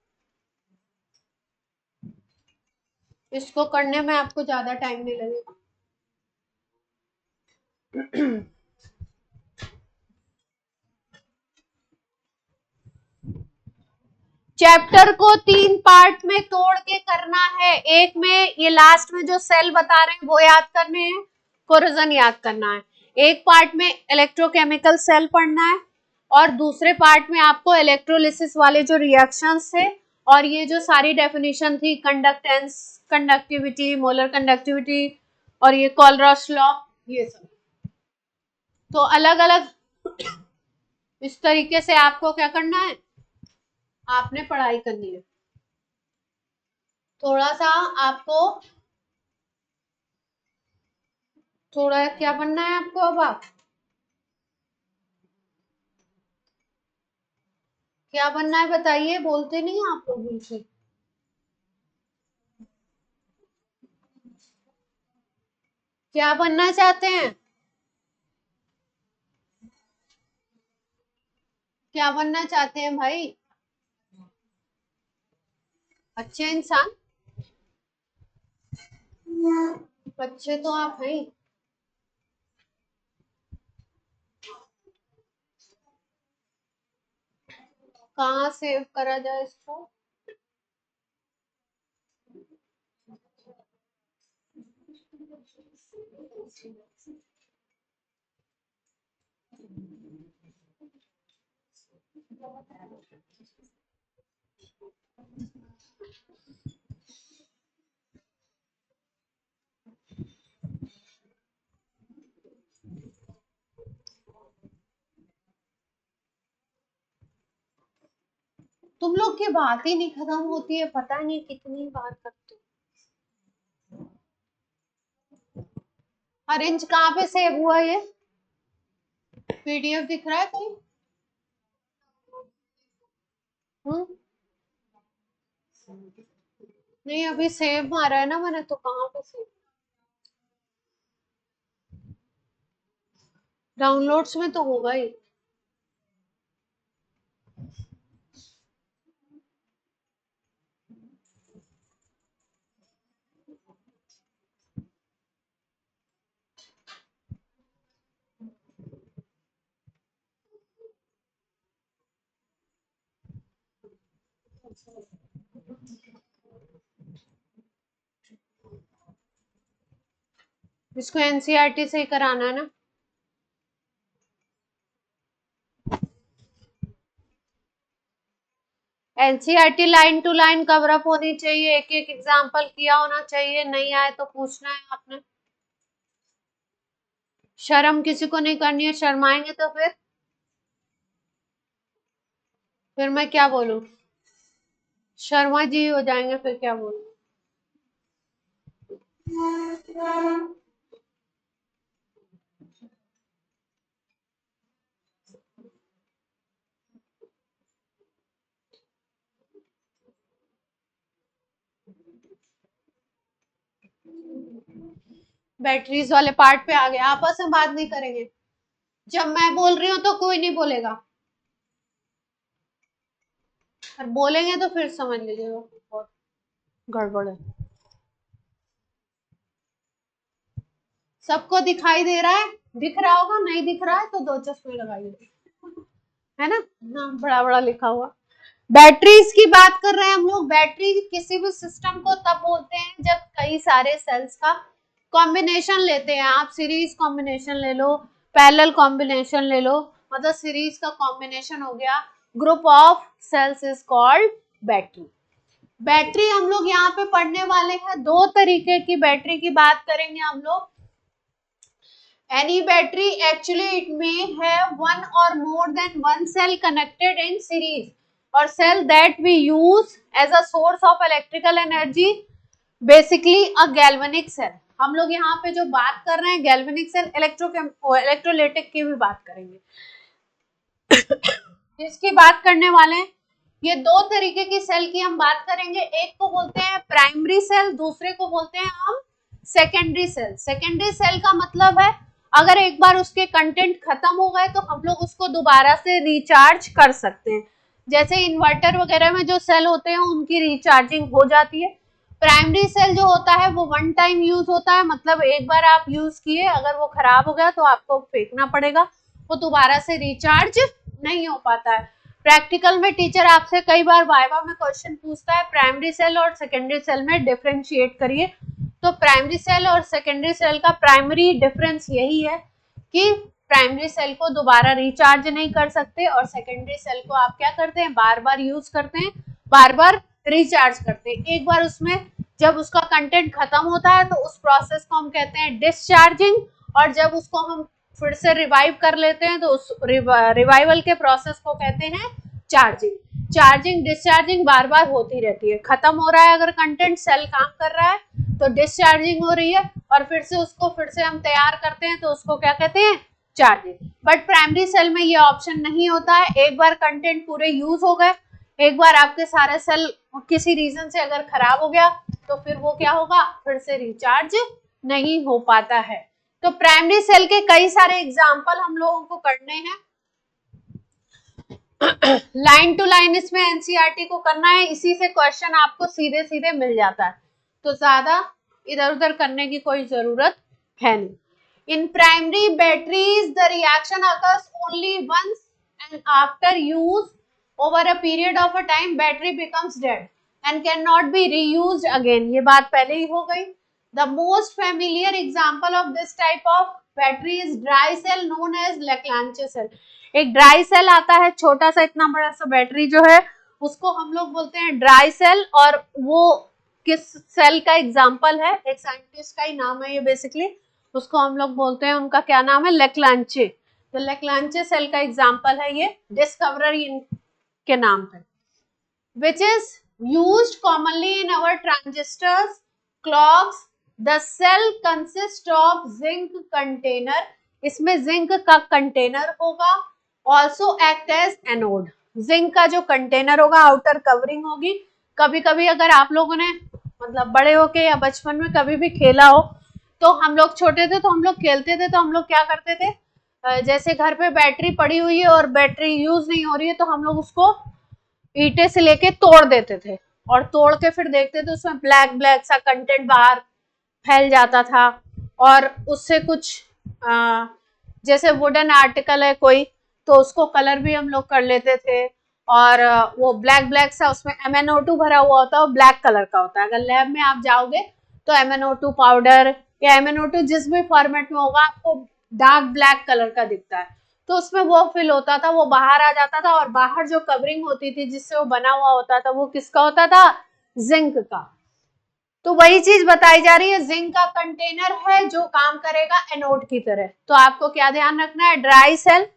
इसको करने में आपको ज्यादा टाइम नहीं लगेगा। चैप्टर को 3 पार्ट में तोड़ के करना है। एक में ये लास्ट में जो सेल बता रहे हैं वो याद करने हैं, कोरोजन याद करना है। एक पार्ट में इलेक्ट्रोकेमिकल सेल पढ़ना है, और दूसरे पार्ट में आपको इलेक्ट्रोलिसिस वाले जो रिएक्शंस थे और ये जो सारी डेफिनेशन थी, कंडक्टेंस, कंडक्टिविटी, मोलर कंडक्टिविटी और ये कोलरॉस लॉ, ये सब। तो अलग अलग इस तरीके से आपको क्या करना है, आपने पढ़ाई करनी है। थोड़ा सा आपको, थोड़ा क्या बनना है आपको, अब आप क्या बनना है बताइए, बोलते नहीं आप लोग बिल्कुल। क्या बनना चाहते हैं, क्या बनना चाहते हैं भाई, अच्छे इंसान, अच्छे तो आप हैं। कहाँ सेव करा जाए इसको, तुम लोग की बात ही नहीं खत्म होती है, पता नहीं कितनी बात करते हो। अरेंज कहाँ पे सेव हुआ ये, पीडीएफ दिख रहा है कोई? नहीं अभी सेव मारा है ना मैंने, तो कहाँ पे सेव, डाउनलोड्स में तो होगा ही। इसको एनसीईआरटी से ही कराना है ना। NCERT line to line cover up होनी चाहिए, एक एक एग्जाम्पल किया होना चाहिए, नहीं आए तो पूछना है आपने। शर्म किसी को नहीं करनी है, शर्माएंगे तो फिर मैं क्या बोलूं, शर्मा जी हो जाएंगे, फिर क्या बोलूं। बैटरीज वाले पार्ट पे आ गए, आपस में बात नहीं करेंगे, जब मैं बोल रही हूँ तो कोई नहीं बोलेगा, और बोलेंगे तो फिर समझ लीजिएगा बहुत गड़बड़ है। सबको दिखाई दे रहा है, दिख रहा होगा, नहीं दिख रहा है तो 2 चश्मे लगाइए, है ना, हाँ बड़ा बड़ा लिखा हुआ। बैटरीज की बात कर रहे हैं हम लोग। बैटरी किसी भी सिस्टम को तब बोलते हैं जब कई सारे सेल्स का कॉम्बिनेशन लेते हैं। आप सीरीज कॉम्बिनेशन ले लो, पैरेलल कॉम्बिनेशन ले लो, मतलब सीरीज का कॉम्बिनेशन हो गया, group of cells is called battery. Battery हम लोग यहाँ पे पढ़ने वाले हैं, 2 तरीके की बैटरी की बात करेंगे हम लोग। Any battery actually it may have one or more than one cell connected in series or cell that we use as a source of electrical energy, basically a galvanic cell. हम लोग यहाँ पे जो बात कर रहे हैं गैल्वेनिक सेल, इलेक्ट्रोलाइटिक की भी बात करेंगे। जिसकी बात करने वाले हैं, ये दो तरीके की सेल की हम बात करेंगे। एक को बोलते हैं प्राइमरी सेल, दूसरे को बोलते हैं हम सेकेंडरी सेल। सेकेंडरी सेल का मतलब है अगर एक बार उसके कंटेंट खत्म हो गए तो हम लोग उसको दोबारा से रिचार्ज कर सकते हैं। जैसे इन्वर्टर वगैरह में जो सेल होते हैं उनकी रिचार्जिंग हो जाती है। प्राइमरी सेल जो होता है वो वन टाइम यूज होता है, मतलब एक बार आप यूज किए, अगर वो खराब हो गया तो आपको फेंकना पड़ेगा, वो दोबारा से रिचार्ज नहीं हो पाता है। प्रैक्टिकल में टीचर आपसे कई बार वाइवा में क्वेश्चन पूछता है प्राइमरी सेल और सेकेंडरी सेल में डिफरेंशिएट करिए। तो प्राइमरी सेल और सेकेंडरी सेल का प्राइमरी डिफरेंस यही है कि प्राइमरी सेल को दोबारा रिचार्ज नहीं कर सकते और सेकेंडरी सेल को आप क्या करते हैं, बार बार यूज करते हैं, बार बार रिचार्ज करते हैं। एक बार उसमें जब उसका कंटेंट खत्म होता है तो उस प्रोसेस को हम कहते हैं डिस्चार्जिंग, और जब उसको हम फिर से रिवाइव कर लेते हैं तो उस रिवाइवल के प्रोसेस को कहते हैं चार्जिंग। चार्जिंग डिस्चार्जिंग बार बार होती रहती है। खत्म हो रहा है अगर कंटेंट, सेल काम कर रहा है तो डिस्चार्जिंग हो रही है, और फिर से उसको फिर से हम तैयार करते हैं तो उसको क्या कहते हैं, चार्जिंग। बट प्राइमरी सेल में ये ऑप्शन नहीं होता है। एक बार कंटेंट पूरे यूज हो गए, एक बार आपके सारे सेल किसी रीजन से अगर खराब हो गया तो फिर वो क्या होगा, फिर से रिचार्ज नहीं हो पाता है। तो प्राइमरी सेल के कई सारे एग्जाम्पल हम लोगों को करने हैं। लाइन टू लाइन इसमें एनसीईआरटी को करना है, इसी से क्वेश्चन आपको सीधे सीधे मिल जाता है, तो ज्यादा इधर उधर करने की कोई जरूरत है नहीं। In primary batteries the reaction occurs only once and after use over a period of a time battery becomes dead and cannot be reused again। ये बात पहले ही हो गई। The most familiar example of this type of battery is dry cell known as Leclanche cell। एक dry cell आता है, छोटा सा इतना बड़ा सा बैटरी जो है उसको हम लोग बोलते हैं ड्राई सेल। और वो किस सेल का एग्जाम्पल है, एक साइंटिस्ट का ही नाम है ये बेसिकली, उसको हम लोग बोलते हैं, उनका क्या नाम है, लेक्लांचे। तो लेक्लांचे सेल का एग्जाम्पल है ये, डिस्कवरर के नाम पे। which is used commonly in our transistors, clocks। the cell consists of zinc container। इसमें जिंक का कंटेनर होगा। also act as anode। Zinc का जो कंटेनर होगा, आउटर कवरिंग होगी। कभी कभी अगर आप लोगों ने मतलब बड़े होके या बचपन में कभी भी खेला हो, तो हम लोग छोटे थे तो हम लोग खेलते थे तो हम लोग क्या करते थे, जैसे घर पे बैटरी पड़ी हुई है और बैटरी यूज नहीं हो रही है तो हम लोग उसको ईंटे से लेके तोड़ देते थे, और तोड़ के फिर देखते थे उसमें ब्लैक ब्लैक सा कंटेंट बाहर फैल जाता था। और उससे कुछ जैसे वुडन आर्टिकल है कोई, तो उसको कलर भी हम लोग कर लेते थे। और वो ब्लैक ब्लैक सा उसमें MnO2 भरा हुआ होता है, वो ब्लैक कलर का होता है। अगर लैब में आप जाओगे तो MnO2 पाउडर या MnO2 जिस भी फॉर्मेट में होगा आपको डार्क ब्लैक कलर का दिखता है, तो उसमें वो फिल होता था, वो बाहर आ जाता था, और बाहर जो कवरिंग होती थी जिससे वो बना हुआ होता था वो किसका होता था, जिंक का। तो वही चीज बताई जा रही है, जिंक का कंटेनर है जो काम करेगा एनोड की तरह। तो आपको क्या ध्यान रखना है, ड्राई सेल।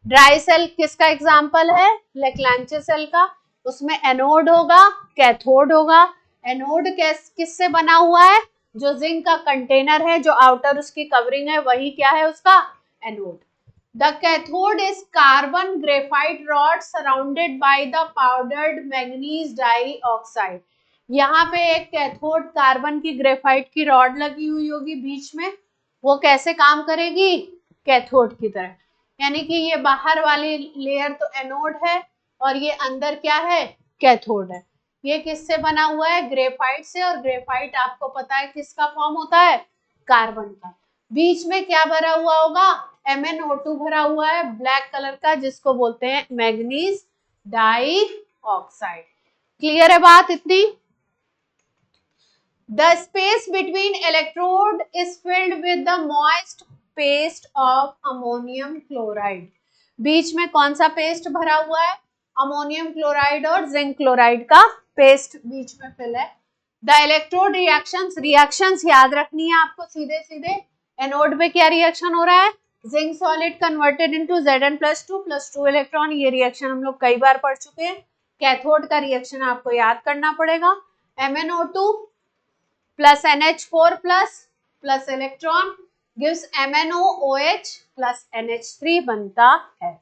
ड्राई सेल किसका एग्जाम्पल है, लेक्लांचे सेल का। उसमें एनोड होगा, कैथोड होगा। एनोड किससे बना हुआ है, जो जिंक का कंटेनर है, जो आउटर उसकी कवरिंग है वही क्या है उसका, anode. The cathode is carbon graphite rod surrounded by the powdered manganese dioxide। यहाँ पे एक कैथोड कार्बन की ग्रेफाइट की रॉड लगी हुई होगी बीच में, वो कैसे काम करेगी, कैथोड की तरह। यानी कि ये बाहर वाली लेयर तो एनोड है और ये अंदर क्या है, कैथोड है। ये किससे बना हुआ है, ग्रेफाइट से, और ग्रेफाइट आपको पता है किसका फॉर्म होता है, कार्बन का। बीच में क्या भरा हुआ होगा, MnO2 भरा हुआ है ब्लैक कलर का, जिसको बोलते हैं मैग्नीज डाइऑक्साइड। क्लियर है बात इतनी। The space between electrode is filled with the moist paste of ammonium chloride. बीच में कौन सा पेस्ट भरा हुआ है, अमोनियम क्लोराइड और जिंक क्लोराइड का पेस्ट बीच में फिल है। द इलेक्ट्रोड रिएक्शंस याद रखनी है आपको सीधे सीधे। एनोड पे क्या रिएक्शन हो रहा है, zinc solid converted into Zn+2 electron, ये रिएक्शन हम लोग कई बार पढ़ चुके हैं। कैथोड का रिएक्शन आपको याद करना पड़ेगा, MnO2 plus NH4 plus electron gives MnOOH plus NH3 बनता है।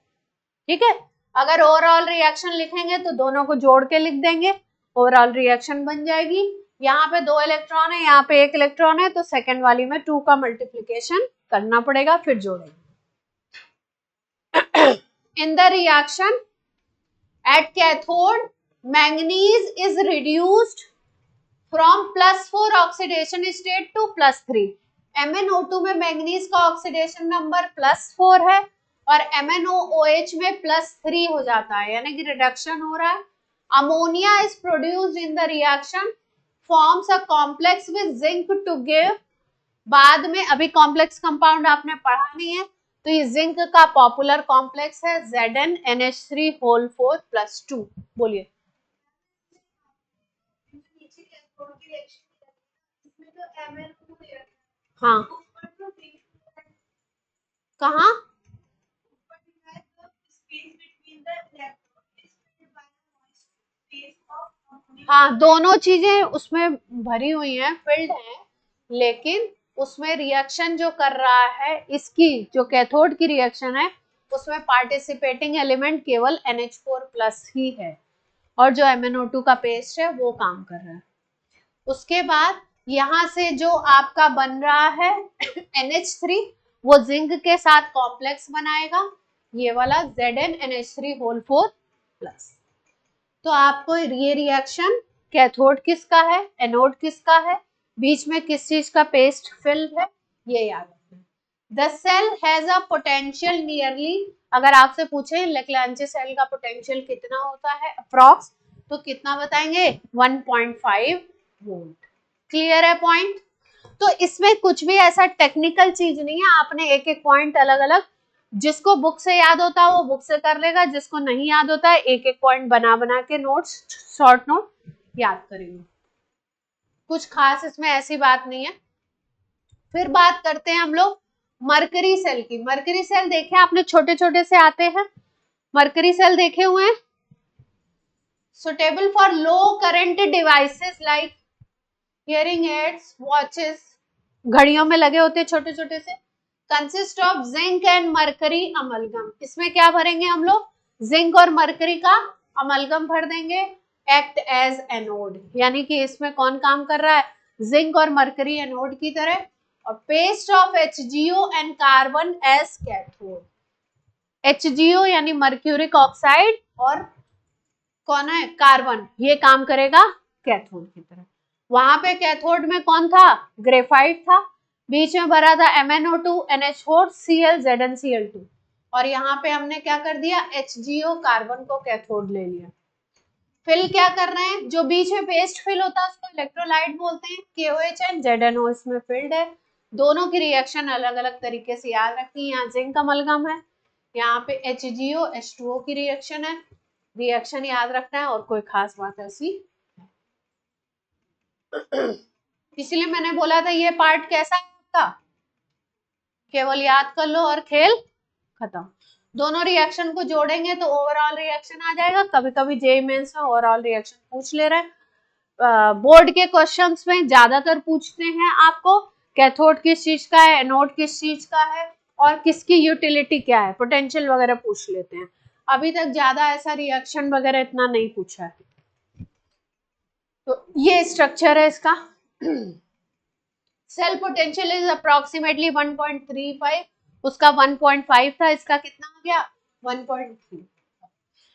ठीक है, अगर ओवरऑल रिएक्शन लिखेंगे तो दोनों को जोड़ के लिख देंगे, ओवरऑल रिएक्शन बन जाएगी। यहाँ पे 2 इलेक्ट्रॉन है, यहाँ पे 1 इलेक्ट्रॉन है, तो सेकेंड वाली में 2 का मल्टीप्लीकेशन करना पड़ेगा, फिर जोड़ेंगे। In the reaction at cathode, manganese is reduced from +4 oxidation state to +3। MnO2 में मैंगनीज का ऑक्सीडेशन नंबर +4 है और MnOOH में +3 हो जाता है, यानी कि रिडक्शन हो रहा है। Ammonia is produced in the reaction, forms a complex with zinc to give, बाद में अभी कॉम्प्लेक्स कंपाउंड आपने पढ़ा नहीं है, तो ये जिंक का पॉपुलर कॉम्प्लेक्स है ZnNH3 बोलिए। हाँ, कहाँ, हाँ दोनों चीजें उसमें भरी हुई हैं, फिल्ड हैं, लेकिन उसमें रिएक्शन जो कर रहा है, इसकी जो कैथोड की रिएक्शन है उसमें पार्टिसिपेटिंग एलिमेंट केवल NH4+ ही है, और जो MnO2 का पेस्ट है वो काम कर रहा है। उसके बाद यहाँ से जो आपका बन रहा है NH3, वो जिंक के साथ कॉम्प्लेक्स बनाएगा, ये वाला ZnNH3 तो आपको ये रिएक्शन कैथोड किसका है, एनोड किसका है, बीच में किस चीज का पेस्ट फिल्ड है, ये याद रखना। The cell has a potential nearly, अगर आपसे पूछे लेक्लांचे सेल का पोटेंशियल कितना होता है अप्रॉक्स, तो कितना बताएंगे, 1.5 वोल्ट। क्लियर है पॉइंट। तो इसमें कुछ भी ऐसा टेक्निकल चीज नहीं है, आपने एक एक पॉइंट अलग अलग, जिसको बुक से याद होता है वो बुक से कर लेगा, जिसको नहीं याद होता है एक एक पॉइंट बना बना के नोट्स, शॉर्ट नोट याद करेंगे, कुछ खास इसमें ऐसी बात नहीं है। फिर बात करते हैं हम लोग मरकरी सेल की। मरकरी सेल देखे आपने, छोटे छोटे से आते हैं, मरकरी सेल देखे हुए हैं। Suitable for low current devices like hearing aids, watches, घड़ियों में लगे होते हैं छोटे छोटे से। Consist of zinc and mercury amalgam, इसमें क्या भरेंगे हम लोग, जिंक और मरकरी का अमलगम भर देंगे। एक्ट एज एनोड, यानी कि इसमें कौन काम कर रहा है, जिंक और मरकरी एनोड की तरह, और paste of HgO and carbon as cathode. HgO यानी मर्क्यूरिक ऑक्साइड और कौन है, कार्बन, ये काम करेगा कैथोड की तरह। वहां पे कैथोड में कौन था, ग्रेफाइट था, बीच में भरा था MnO2 NH4 Cl ZnCl2, और यहाँ पे हमने क्या कर दिया, HgO कार्बन को कैथोड ले लिया। फिल क्या कर रहे हैं, जो बीच में पेस्ट फिल होता है उसको इलेक्ट्रोलाइट बोलते हैं, KOH एंड ZnO इसमें फिल्ड है। दोनों की रिएक्शन अलग अलग तरीके से याद रखती है, यहाँ जिंक अमलगम है, यहाँ पे HgO H2O की रिएक्शन है, रिएक्शन याद रखना है, और कोई खास बात ऐसी इसलिए मैंने बोला था ये पार्ट कैसा है आपका, केवल याद कर लो और खेल खत्म। दोनों रिएक्शन को जोड़ेंगे तो ओवरऑल रिएक्शन आ जाएगा। कभी कभी जेईई मेंस में ओवरऑल रिएक्शन पूछ ले रहे हैं, बोर्ड के क्वेश्चंस में ज्यादातर पूछते हैं आपको कैथोड किस चीज का है, एनोड किस चीज का है, और किसकी यूटिलिटी क्या है, पोटेंशियल वगैरह पूछ लेते हैं। अभी तक ज्यादा ऐसा रिएक्शन वगैरह इतना नहीं पूछा है। तो ये स्ट्रक्चर है इसका। सेल पोटेंशियल इज अप्रोक्सीमेटली 1.35, उसका 1.5 था, इसका कितना हो गया 1.3।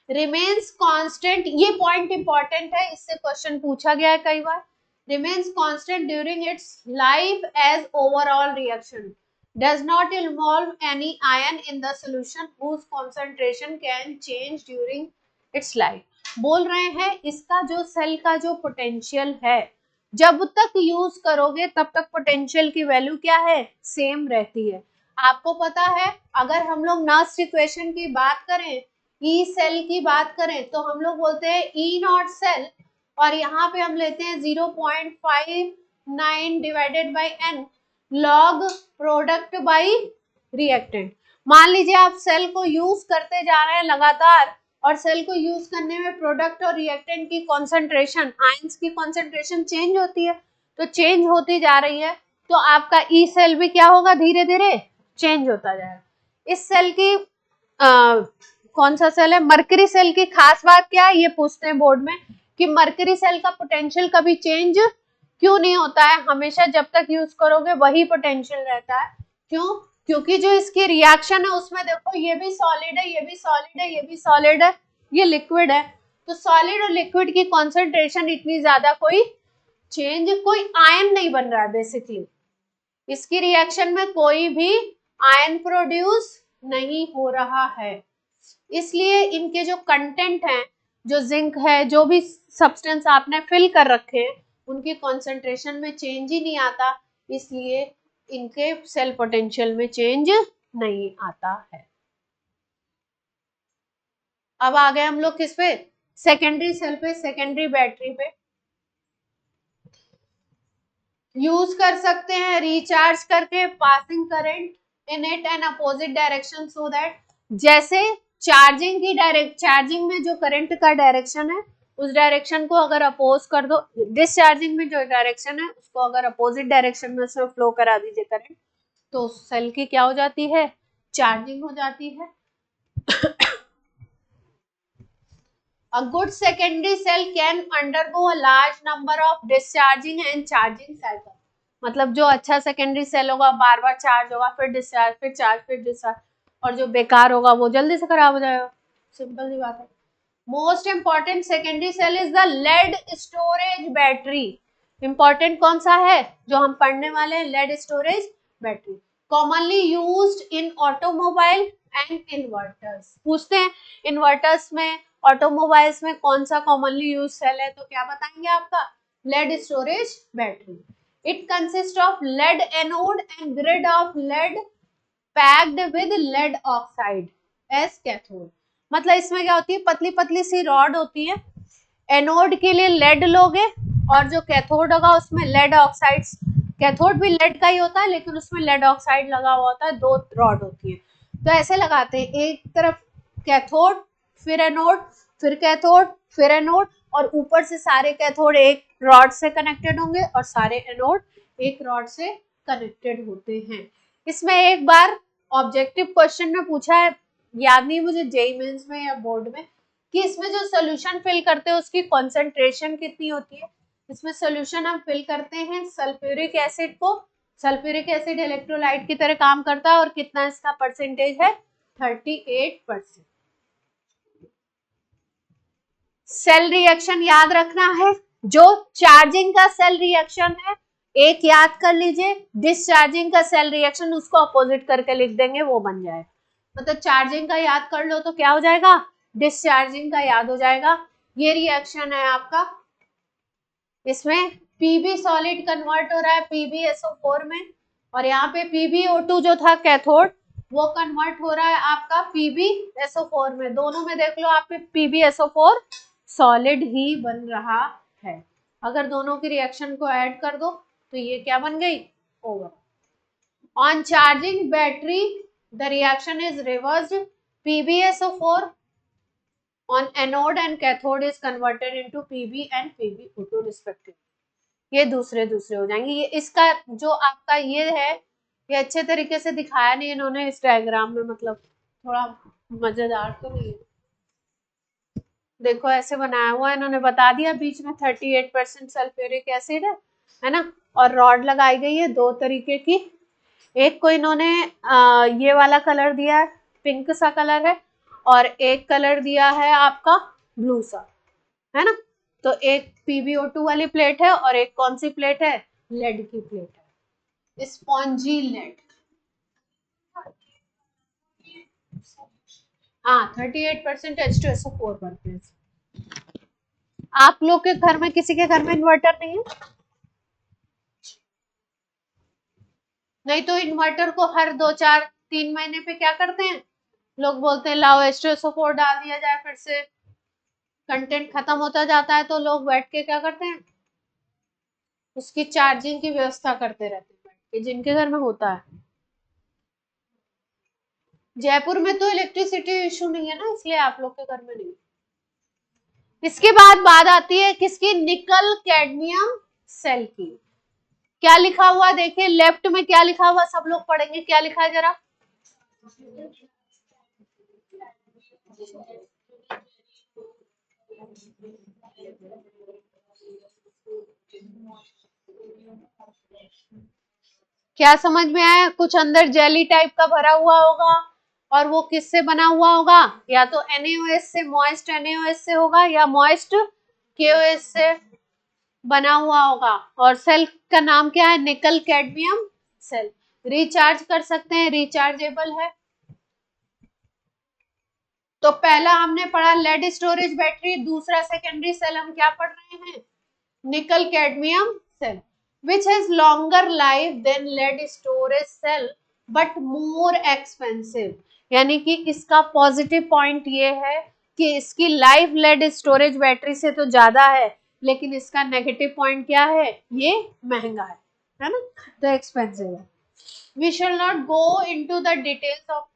रिमेन्स कांस्टेंट, ये पॉइंट इंपॉर्टेंट है, इससे क्वेश्चन पूछा गया है कई बार। Remains constant during its life as overall reaction, does not involve any ion in the solution whose concentration can change during its life. बोल रहे हैं इसका जो सेल का जो पोटेंशियल है, जब तक यूज करोगे तब तक पोटेंशियल की वैल्यू क्या है, सेम रहती है। आपको पता है अगर हम लोग नर्स इक्वेशन की बात करें, ई सेल की बात करें, तो हम लोग बोलते हैं ई नॉट सेल, और यहाँ पे हम लेते हैं 0.59 divided by n, log product bye reactant. मान लीजिए आप सेल को यूज करते जा रहे हैं लगातार, और सेल को यूज करने में प्रोडक्ट और रिएक्टेंट की कॉन्सेंट्रेशन, आयंस की कॉन्सेंट्रेशन चेंज होती है, तो चेंज होती जा रही है, तो आपका ई सेल भी क्या होगा, धीरे धीरे चेंज होता जाएगा। इस सेल की कौन सा सेल है, मरकरी सेल की खास बात क्या है, ये पूछते हैं बोर्ड में कि मरकरी सेल का पोटेंशियल कभी चेंज क्यों नहीं होता है, हमेशा जब तक यूज करोगे वही पोटेंशियल रहता है। क्यों? क्योंकि जो इसकी रिएक्शन है उसमें देखो, ये भी सॉलिड है, ये भी सॉलिड है, ये भी सॉलिड है, ये लिक्विड है, तो सॉलिड और लिक्विड की कॉन्सेंट्रेशन इतनी ज्यादा कोई चेंज, कोई आयन नहीं बन रहा है बेसिकली, इसकी रिएक्शन में कोई भी आयन प्रोड्यूस नहीं हो रहा है, इसलिए इनके जो कंटेंट हैं, जो जिंक है, जो भी सब्सटेंस आपने फिल कर रखे हैं, उनकी कॉन्सेंट्रेशन में चेंज ही नहीं आता, इसलिए इनके सेल पोटेंशियल में चेंज नहीं आता है। अब आ गए हम लोग किस पे, सेकेंडरी सेल पे, सेकेंडरी बैटरी पे। यूज कर सकते हैं रिचार्ज करके passing current in it and opposite direction, so that जैसे चार्जिंग की चार्जिंग में जो करंट का डायरेक्शन है उस डायरेक्शन को अगर अपोज कर दो, डिसचार्जिंग में जो डायरेक्शन है उसको अगर अपोजिट डायरेक्शन में से फ्लो करा दीजिए करंट, तो सेल की क्या हो जाती है, चार्जिंग हो जाती है। A good secondary cell can undergo a large number of discharging and charging cycle। मतलब जो अच्छा सेकेंडरी सेल होगा बार बार चार्ज होगा, फिर डिस्चार्ज, फिर चार्ज, फिर डिस्चार्ज, और जो बेकार होगा वो जल्दी से खराब हो जाएगा, सिंपल सी बात है। Most important secondary cell is the lead storage battery. Important कौन सा है जो हम पढ़ने वाले हैं, lead storage battery, commonly used in automobile and inverters. पूछते हैं इन्वर्टर्स में, ऑटोमोबाइल्स में कौन सा कॉमनली यूज सेल है, तो क्या बताएंगे आपका, lead storage battery. It consist of lead anode and grid of lead packed with lead oxide as cathode. मतलब इसमें क्या होती है, पतली पतली सी रॉड होती है, एनोड के लिए लेड लोगे और जो कैथोड होगा उसमें लेड ऑक्साइड, कैथोड भी लेड का ही होता है लेकिन उसमें लेड ऑक्साइड लगा हुआ होता है, दो रॉड होती है, तो ऐसे लगाते हैं, एक तरफ कैथोड, फिर एनोड, फिर कैथोड, फिर एनोड, और ऊपर से सारे कैथोड एक रॉड से कनेक्टेड होंगे और सारे एनोड एक रॉड से कनेक्टेड होते हैं। इसमें एक बार ऑब्जेक्टिव क्वेश्चन में पूछा है, याद नहीं मुझे जेईई मेंस में या बोर्ड में, कि इसमें जो सोल्यूशन फिल करते हैं उसकी कॉन्सेंट्रेशन कितनी होती है। इसमें सोल्यूशन हम फिल करते हैं सल्फ्यूरिक एसिड को, सल्फ्यूरिक एसिड इलेक्ट्रोलाइट की तरह काम करता है, और कितना इसका परसेंटेज है, 38%। सेल रिएक्शन याद रखना है, जो चार्जिंग का सेल रिएक्शन है एक याद कर लीजिए, डिसचार्जिंग का सेल रिएक्शन उसको अपोजिट करके लिख देंगे, वो बन जाएगा। मतलब चार्जिंग का याद कर लो तो क्या हो जाएगा, डिसचार्जिंग का याद हो जाएगा। ये रिएक्शन है आपका, इसमें पीबी सॉलिड कन्वर्ट हो रहा है PbSO4 में, और यहाँ पे PbO2 जो था कैथोड वो कन्वर्ट हो रहा है आपका PbSO4 में, दोनों में देख लो आप PbSO4 सॉलिड ही बन रहा है। अगर दोनों की रिएक्शन को ऐड कर दो तो ये क्या बन गई, over. On charging battery the reaction is reversed, PbSO4 on anode and cathode is converted into Pb and PbO2 respectively। ये दूसरे हो जाएंगे। ये इसका जो आपका ये है, ये अच्छे तरीके से दिखाया नहीं इन्होंने इस डायग्राम में, मतलब थोड़ा मजेदार तो नहीं है। देखो ऐसे बनाया हुआ है, इन्होंने बता दिया बीच में 38% सल्फ्यूरिक एसिड है ना, और रॉड लगाई गई है दो तरीके की, एक को इन्होंने ये वाला कलर दिया है, पिंक सा कलर है, और एक कलर दिया है आपका ब्लू सा, है ना। तो एक PbO2 वाली प्लेट है और एक कौन सी प्लेट है, लेड की प्लेट है, स्पॉन्जी लेड। हाँ 38% H2SO4 बनते हैं। आप लोग के घर में, किसी के घर में इन्वर्टर नहीं है, नहीं तो इन्वर्टर को हर 2-4-3 महीने पे क्या करते हैं लोग, बोलते हैं लाओ H2SO4 डाल दिया जाए, फिर से कंटेंट खत्म होता जाता है, तो लोग बैठ के क्या करते हैं, उसकी चार्जिंग की व्यवस्था करते रहते हैं। ये जिनके घर में होता है। जयपुर में तो इलेक्ट्रिसिटी इशू नहीं है ना, इसलिए आप लोग के घर में नहीं। इसके बाद बात आती है किसकी, निकल कैडमियम सेल की। क्या लिखा हुआ देखिए, लेफ्ट में क्या लिखा हुआ सब लोग पढ़ेंगे, क्या लिखा है जरा। क्या समझ में आया, कुछ अंदर जेली टाइप का भरा हुआ होगा, और वो किससे बना हुआ होगा, या तो NaOH से, मॉइस्ट NaOH से होगा, या मॉइस्ट KOH से बना हुआ होगा। और सेल का नाम क्या है, निकल कैडमियम सेल। रिचार्ज कर सकते हैं, रिचार्जेबल है। तो पहला हमने पढ़ा लेड स्टोरेज बैटरी, दूसरा सेकेंडरी सेल हम क्या पढ़ रहे हैं, nickel cadmium cell, which has longer life than lead storage cell but more expensive। यानी कि इसका पॉजिटिव पॉइंट ये है कि इसकी लाइफ लेड स्टोरेज बैटरी से तो ज्यादा है, लेकिन इसका नेगेटिव पॉइंट क्या है, ये महंगा है ना, तो एक्सपेंसिव है। We shall not go into the details of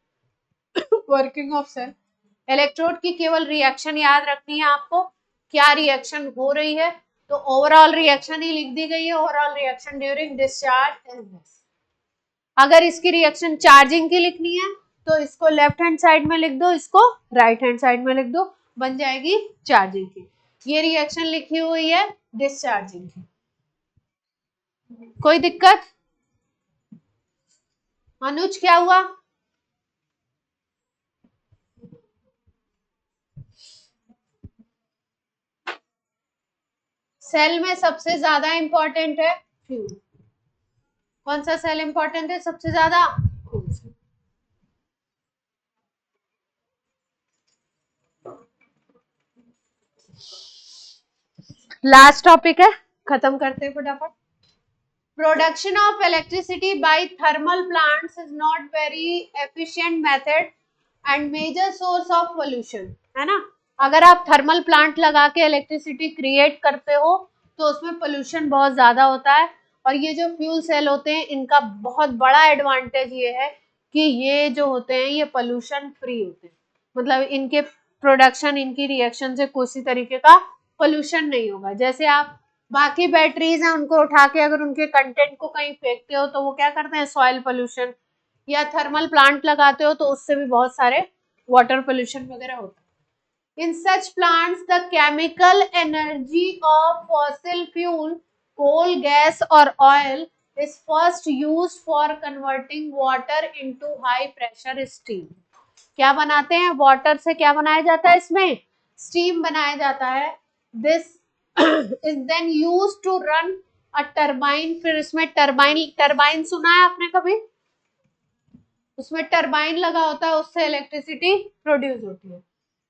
working of cell. Electrode की केवल रिएक्शन याद रखनी है आपको, क्या रिएक्शन हो रही है, तो ओवरऑल रिएक्शन ही लिख दी गई है, overall reaction during discharge is this. अगर इसकी रिएक्शन चार्जिंग की लिखनी है तो इसको लेफ्ट हैंड साइड में लिख दो, इसको राइट हैंड साइड में लिख दो, बन जाएगी चार्जिंग की। ये रिएक्शन लिखी हुई है डिस्चार्जिंग की। कोई दिक्कत, अनुज क्या हुआ, सेल में सबसे ज्यादा इंपॉर्टेंट है फ्यूल। कौन सा सेल इंपॉर्टेंट है सबसे ज्यादा, लास्ट टॉपिक है, खत्म करते हैं फटाफट। Production of electricity by thermal plants is not very efficient method and major source of pollution, है ना। अगर आप थर्मल प्लांट लगा के इलेक्ट्रिसिटी क्रिएट करते हो तो उसमें पोल्यूशन बहुत ज्यादा होता है। और ये जो फ्यूल सेल होते हैं इनका बहुत बड़ा एडवांटेज ये है कि ये जो होते हैं ये पोल्यूशन फ्री होते हैं, मतलब इनके प्रोडक्शन, इनकी रिएक्शन से किसी तरीके का पोल्यूशन नहीं होगा। जैसे आप बाकी बैटरीज हैं उनको उठा के अगर उनके कंटेंट को कहीं फेंकते हो तो वो क्या करते हैं, सॉइल पोल्यूशन, या थर्मल प्लांट लगाते हो तो उससे भी बहुत सारे वाटर पोल्यूशन वगैरह होता है। In such plants the chemical energy of fossil fuel, coal, gas और oil is first used for converting water into high pressure steam. क्या बनाते हैं, वाटर से क्या बनाया जाता है, इसमें स्टीम बनाया जाता है। This is then used to run a turbine. फिर इसमें टरबाइन, टरबाइन सुना है आपने कभी, उसमें टरबाइन लगा होता है, उससे इलेक्ट्रिसिटी प्रोड्यूस होती है।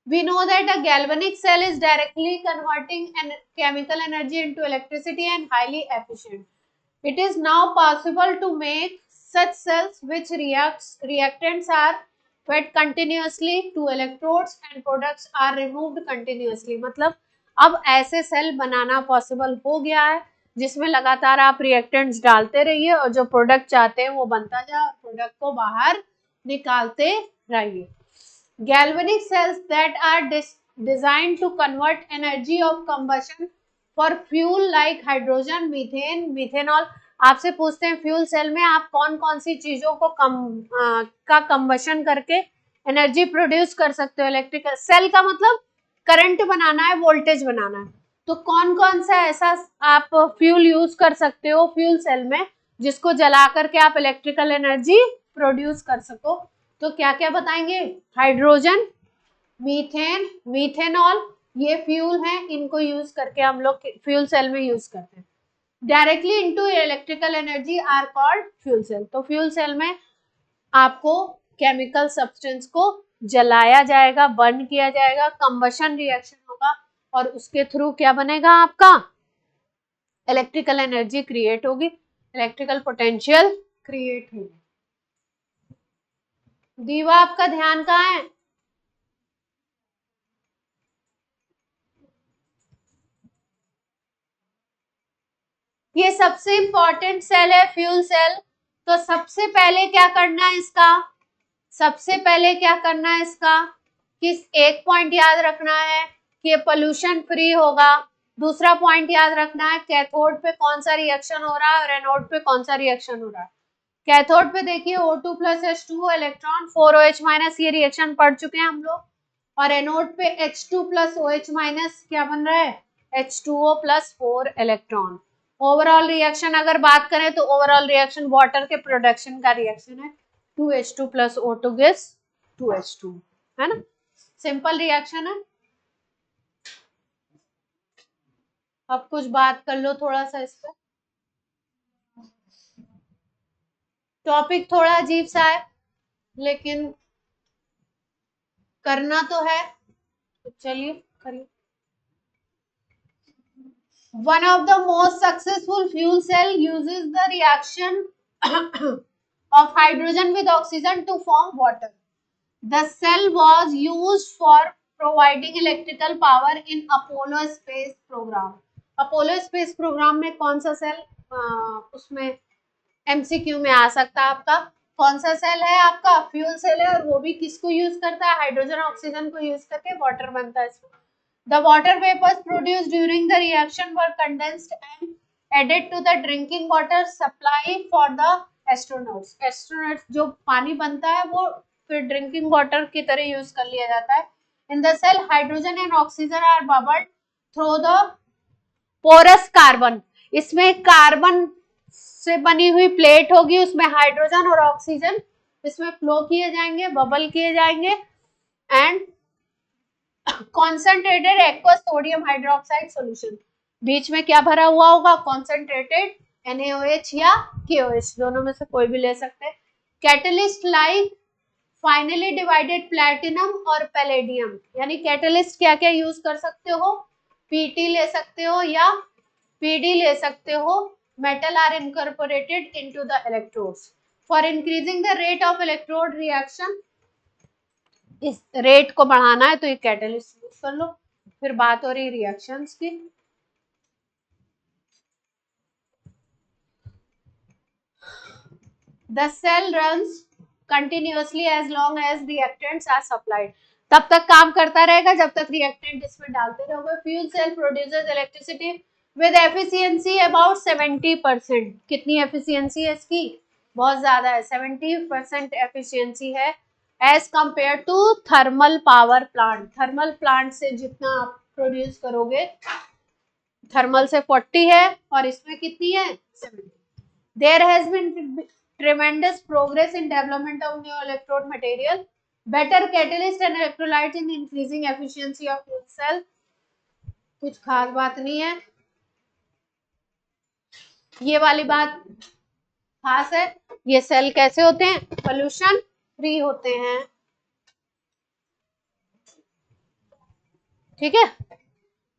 We know that a galvanic cell is directly converting chemical energy into electricity and highly efficient. It is now possible to make such cells which reactants are fed continuously to electrodes and products are removed continuously। मतलब अब ऐसे cell बनाना possible हो गया है जिसमें लगातार आप reactants डालते रहिए और जो प्रोडक्ट चाहते हैं वो बनता जाए, प्रोडक्ट को बाहर निकालते रहिए। Galvanic cells that are designed to convert energy of combustion for fuel like hydrogen, methane, methanol। आपसे पूछते हैं फ्यूल सेल में आप कौन कौन सी चीजों को का कंबशन करके एनर्जी प्रोड्यूस कर सकते हो। इलेक्ट्रिकल सेल का मतलब करंट बनाना है, वोल्टेज बनाना है, तो कौन कौन सा ऐसा आप फ्यूल यूज कर सकते हो फ्यूल सेल में जिसको जला करके आप इलेक्ट्रिकल एनर्जी प्रोड्यूस कर सको। तो क्या क्या बताएंगे, हाइड्रोजन, मीथेन, मीथेनॉल, ये फ्यूल हैं, इनको यूज करके हम लोग फ्यूल सेल में यूज करते हैं। Directly into electrical energy are called fuel cell. तो फ्यूल सेल में आपको केमिकल सब्सटेंस को जलाया जाएगा, बर्न किया जाएगा, कंबशन रिएक्शन होगा और उसके थ्रू क्या बनेगा, आपका इलेक्ट्रिकल एनर्जी क्रिएट होगी, इलेक्ट्रिकल पोटेंशियल क्रिएट होगी। दीवा आपका ध्यान कहाँ है, ये सबसे इंपॉर्टेंट सेल है फ्यूल सेल। तो सबसे पहले क्या करना है इसका, सबसे पहले क्या करना है इसका, किस एक पॉइंट याद रखना है कि ये पोल्यूशन फ्री होगा। दूसरा पॉइंट याद रखना है कैथोड पे कौन सा रिएक्शन हो रहा है और एनोड पे कौन सा रिएक्शन हो रहा है। कैथोड पे देखिए O2 plus H2 electron 4OH minus, ये रिएक्शन पढ़ चुके हैं हम लोग। और एनोड पे H2 प्लस OH माइनस क्या बन रहा है, H2O plus 4 electron. Overall reaction अगर बात करें तो ओवरऑल रिएक्शन वाटर के प्रोडक्शन का रिएक्शन है, 2H2 plus O2 gives 2H2, है ना, सिंपल रिएक्शन है। अब कुछ बात कर लो थोड़ा सा इस पर, टॉपिक थोड़ा अजीब सा है लेकिन करना तो है, चलिए करिए। One of the most successful fuel cell uses the reaction of hydrogen with oxygen to form water. The cell was used for providing electrical power in Apollo space program. Apollo space program में कौन सा cell, उसमें MCQ में आ सकता है आपका, कौन सा सेल है आपका, फ्यूल सेल है, और वो भी किसको यूज करता है, हाइड्रोजन ऑक्सीजन को यूज करके वाटर बनता है इसमें। The water vapors produced during the reaction were condensed and added to the drinking water supply for the astronauts. Astronauts जो पानी बनता है वो फिर ड्रिंकिंग वाटर की तरह यूज कर लिया जाता है। In the cell, hydrogen and oxygen are bubbled through the porous carbon. इसमें कार्बन से बनी हुई प्लेट होगी, उसमें हाइड्रोजन और ऑक्सीजन इसमें फ्लो किए जाएंगे, बबल किए जाएंगे, and concentrated aqueous sodium hydroxide solution. बीच में क्या भरा हुआ होगा, कॉन्सेंट्रेटेड NaOH या KOH, दोनों में से कोई भी ले सकते हैं। Catalyst like finally divided platinum और पैलेडियम, यानी कैटलिस्ट क्या क्या यूज कर सकते हो, PT ले सकते हो या PD ले सकते हो। Metal are incorporated into the electrodes for increasing the rate of electrode reaction. इस रेट को बढ़ाना है तो ये कैटलिस्ट यूज कर लो। फिर बात हो रही रिएक्शंस की। The cell runs continuously as long as reactants are supplied. तब तक काम करता रहेगा जब तक रिएक्टेंट इसमें डालते रहोगे। Fuel cell produces electricity with efficiency about 70%। कितनी एफिशिएंसी है इसकी, बहुत ज्यादा है, 70% एफिशिएंसी है as compare to thermal power plant. Thermal plant से जितना आप प्रोड्यूस करोगे, थर्मल से 40 है और इसमें कितनी है, 70। There has been tremendous progress in development of new electrode material, better catalyst and electrolytes in increasing efficiency of fuel cell. कुछ खास बात नहीं है, ये वाली बात खास है। ये सेल कैसे होते हैं, पोल्यूशन फ्री होते हैं, ठीक है।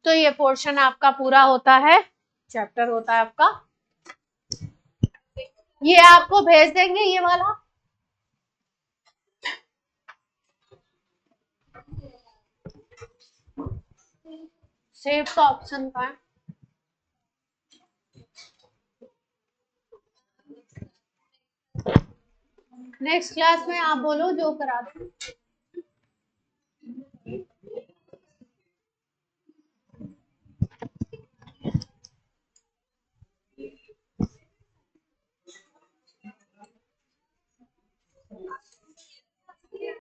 तो ये पोर्शन आपका पूरा होता है, चैप्टर होता है आपका, ये आपको भेज देंगे ये वाला। सेव का ऑप्शन का है। नेक्स्ट क्लास में आप बोलो जो करा दो।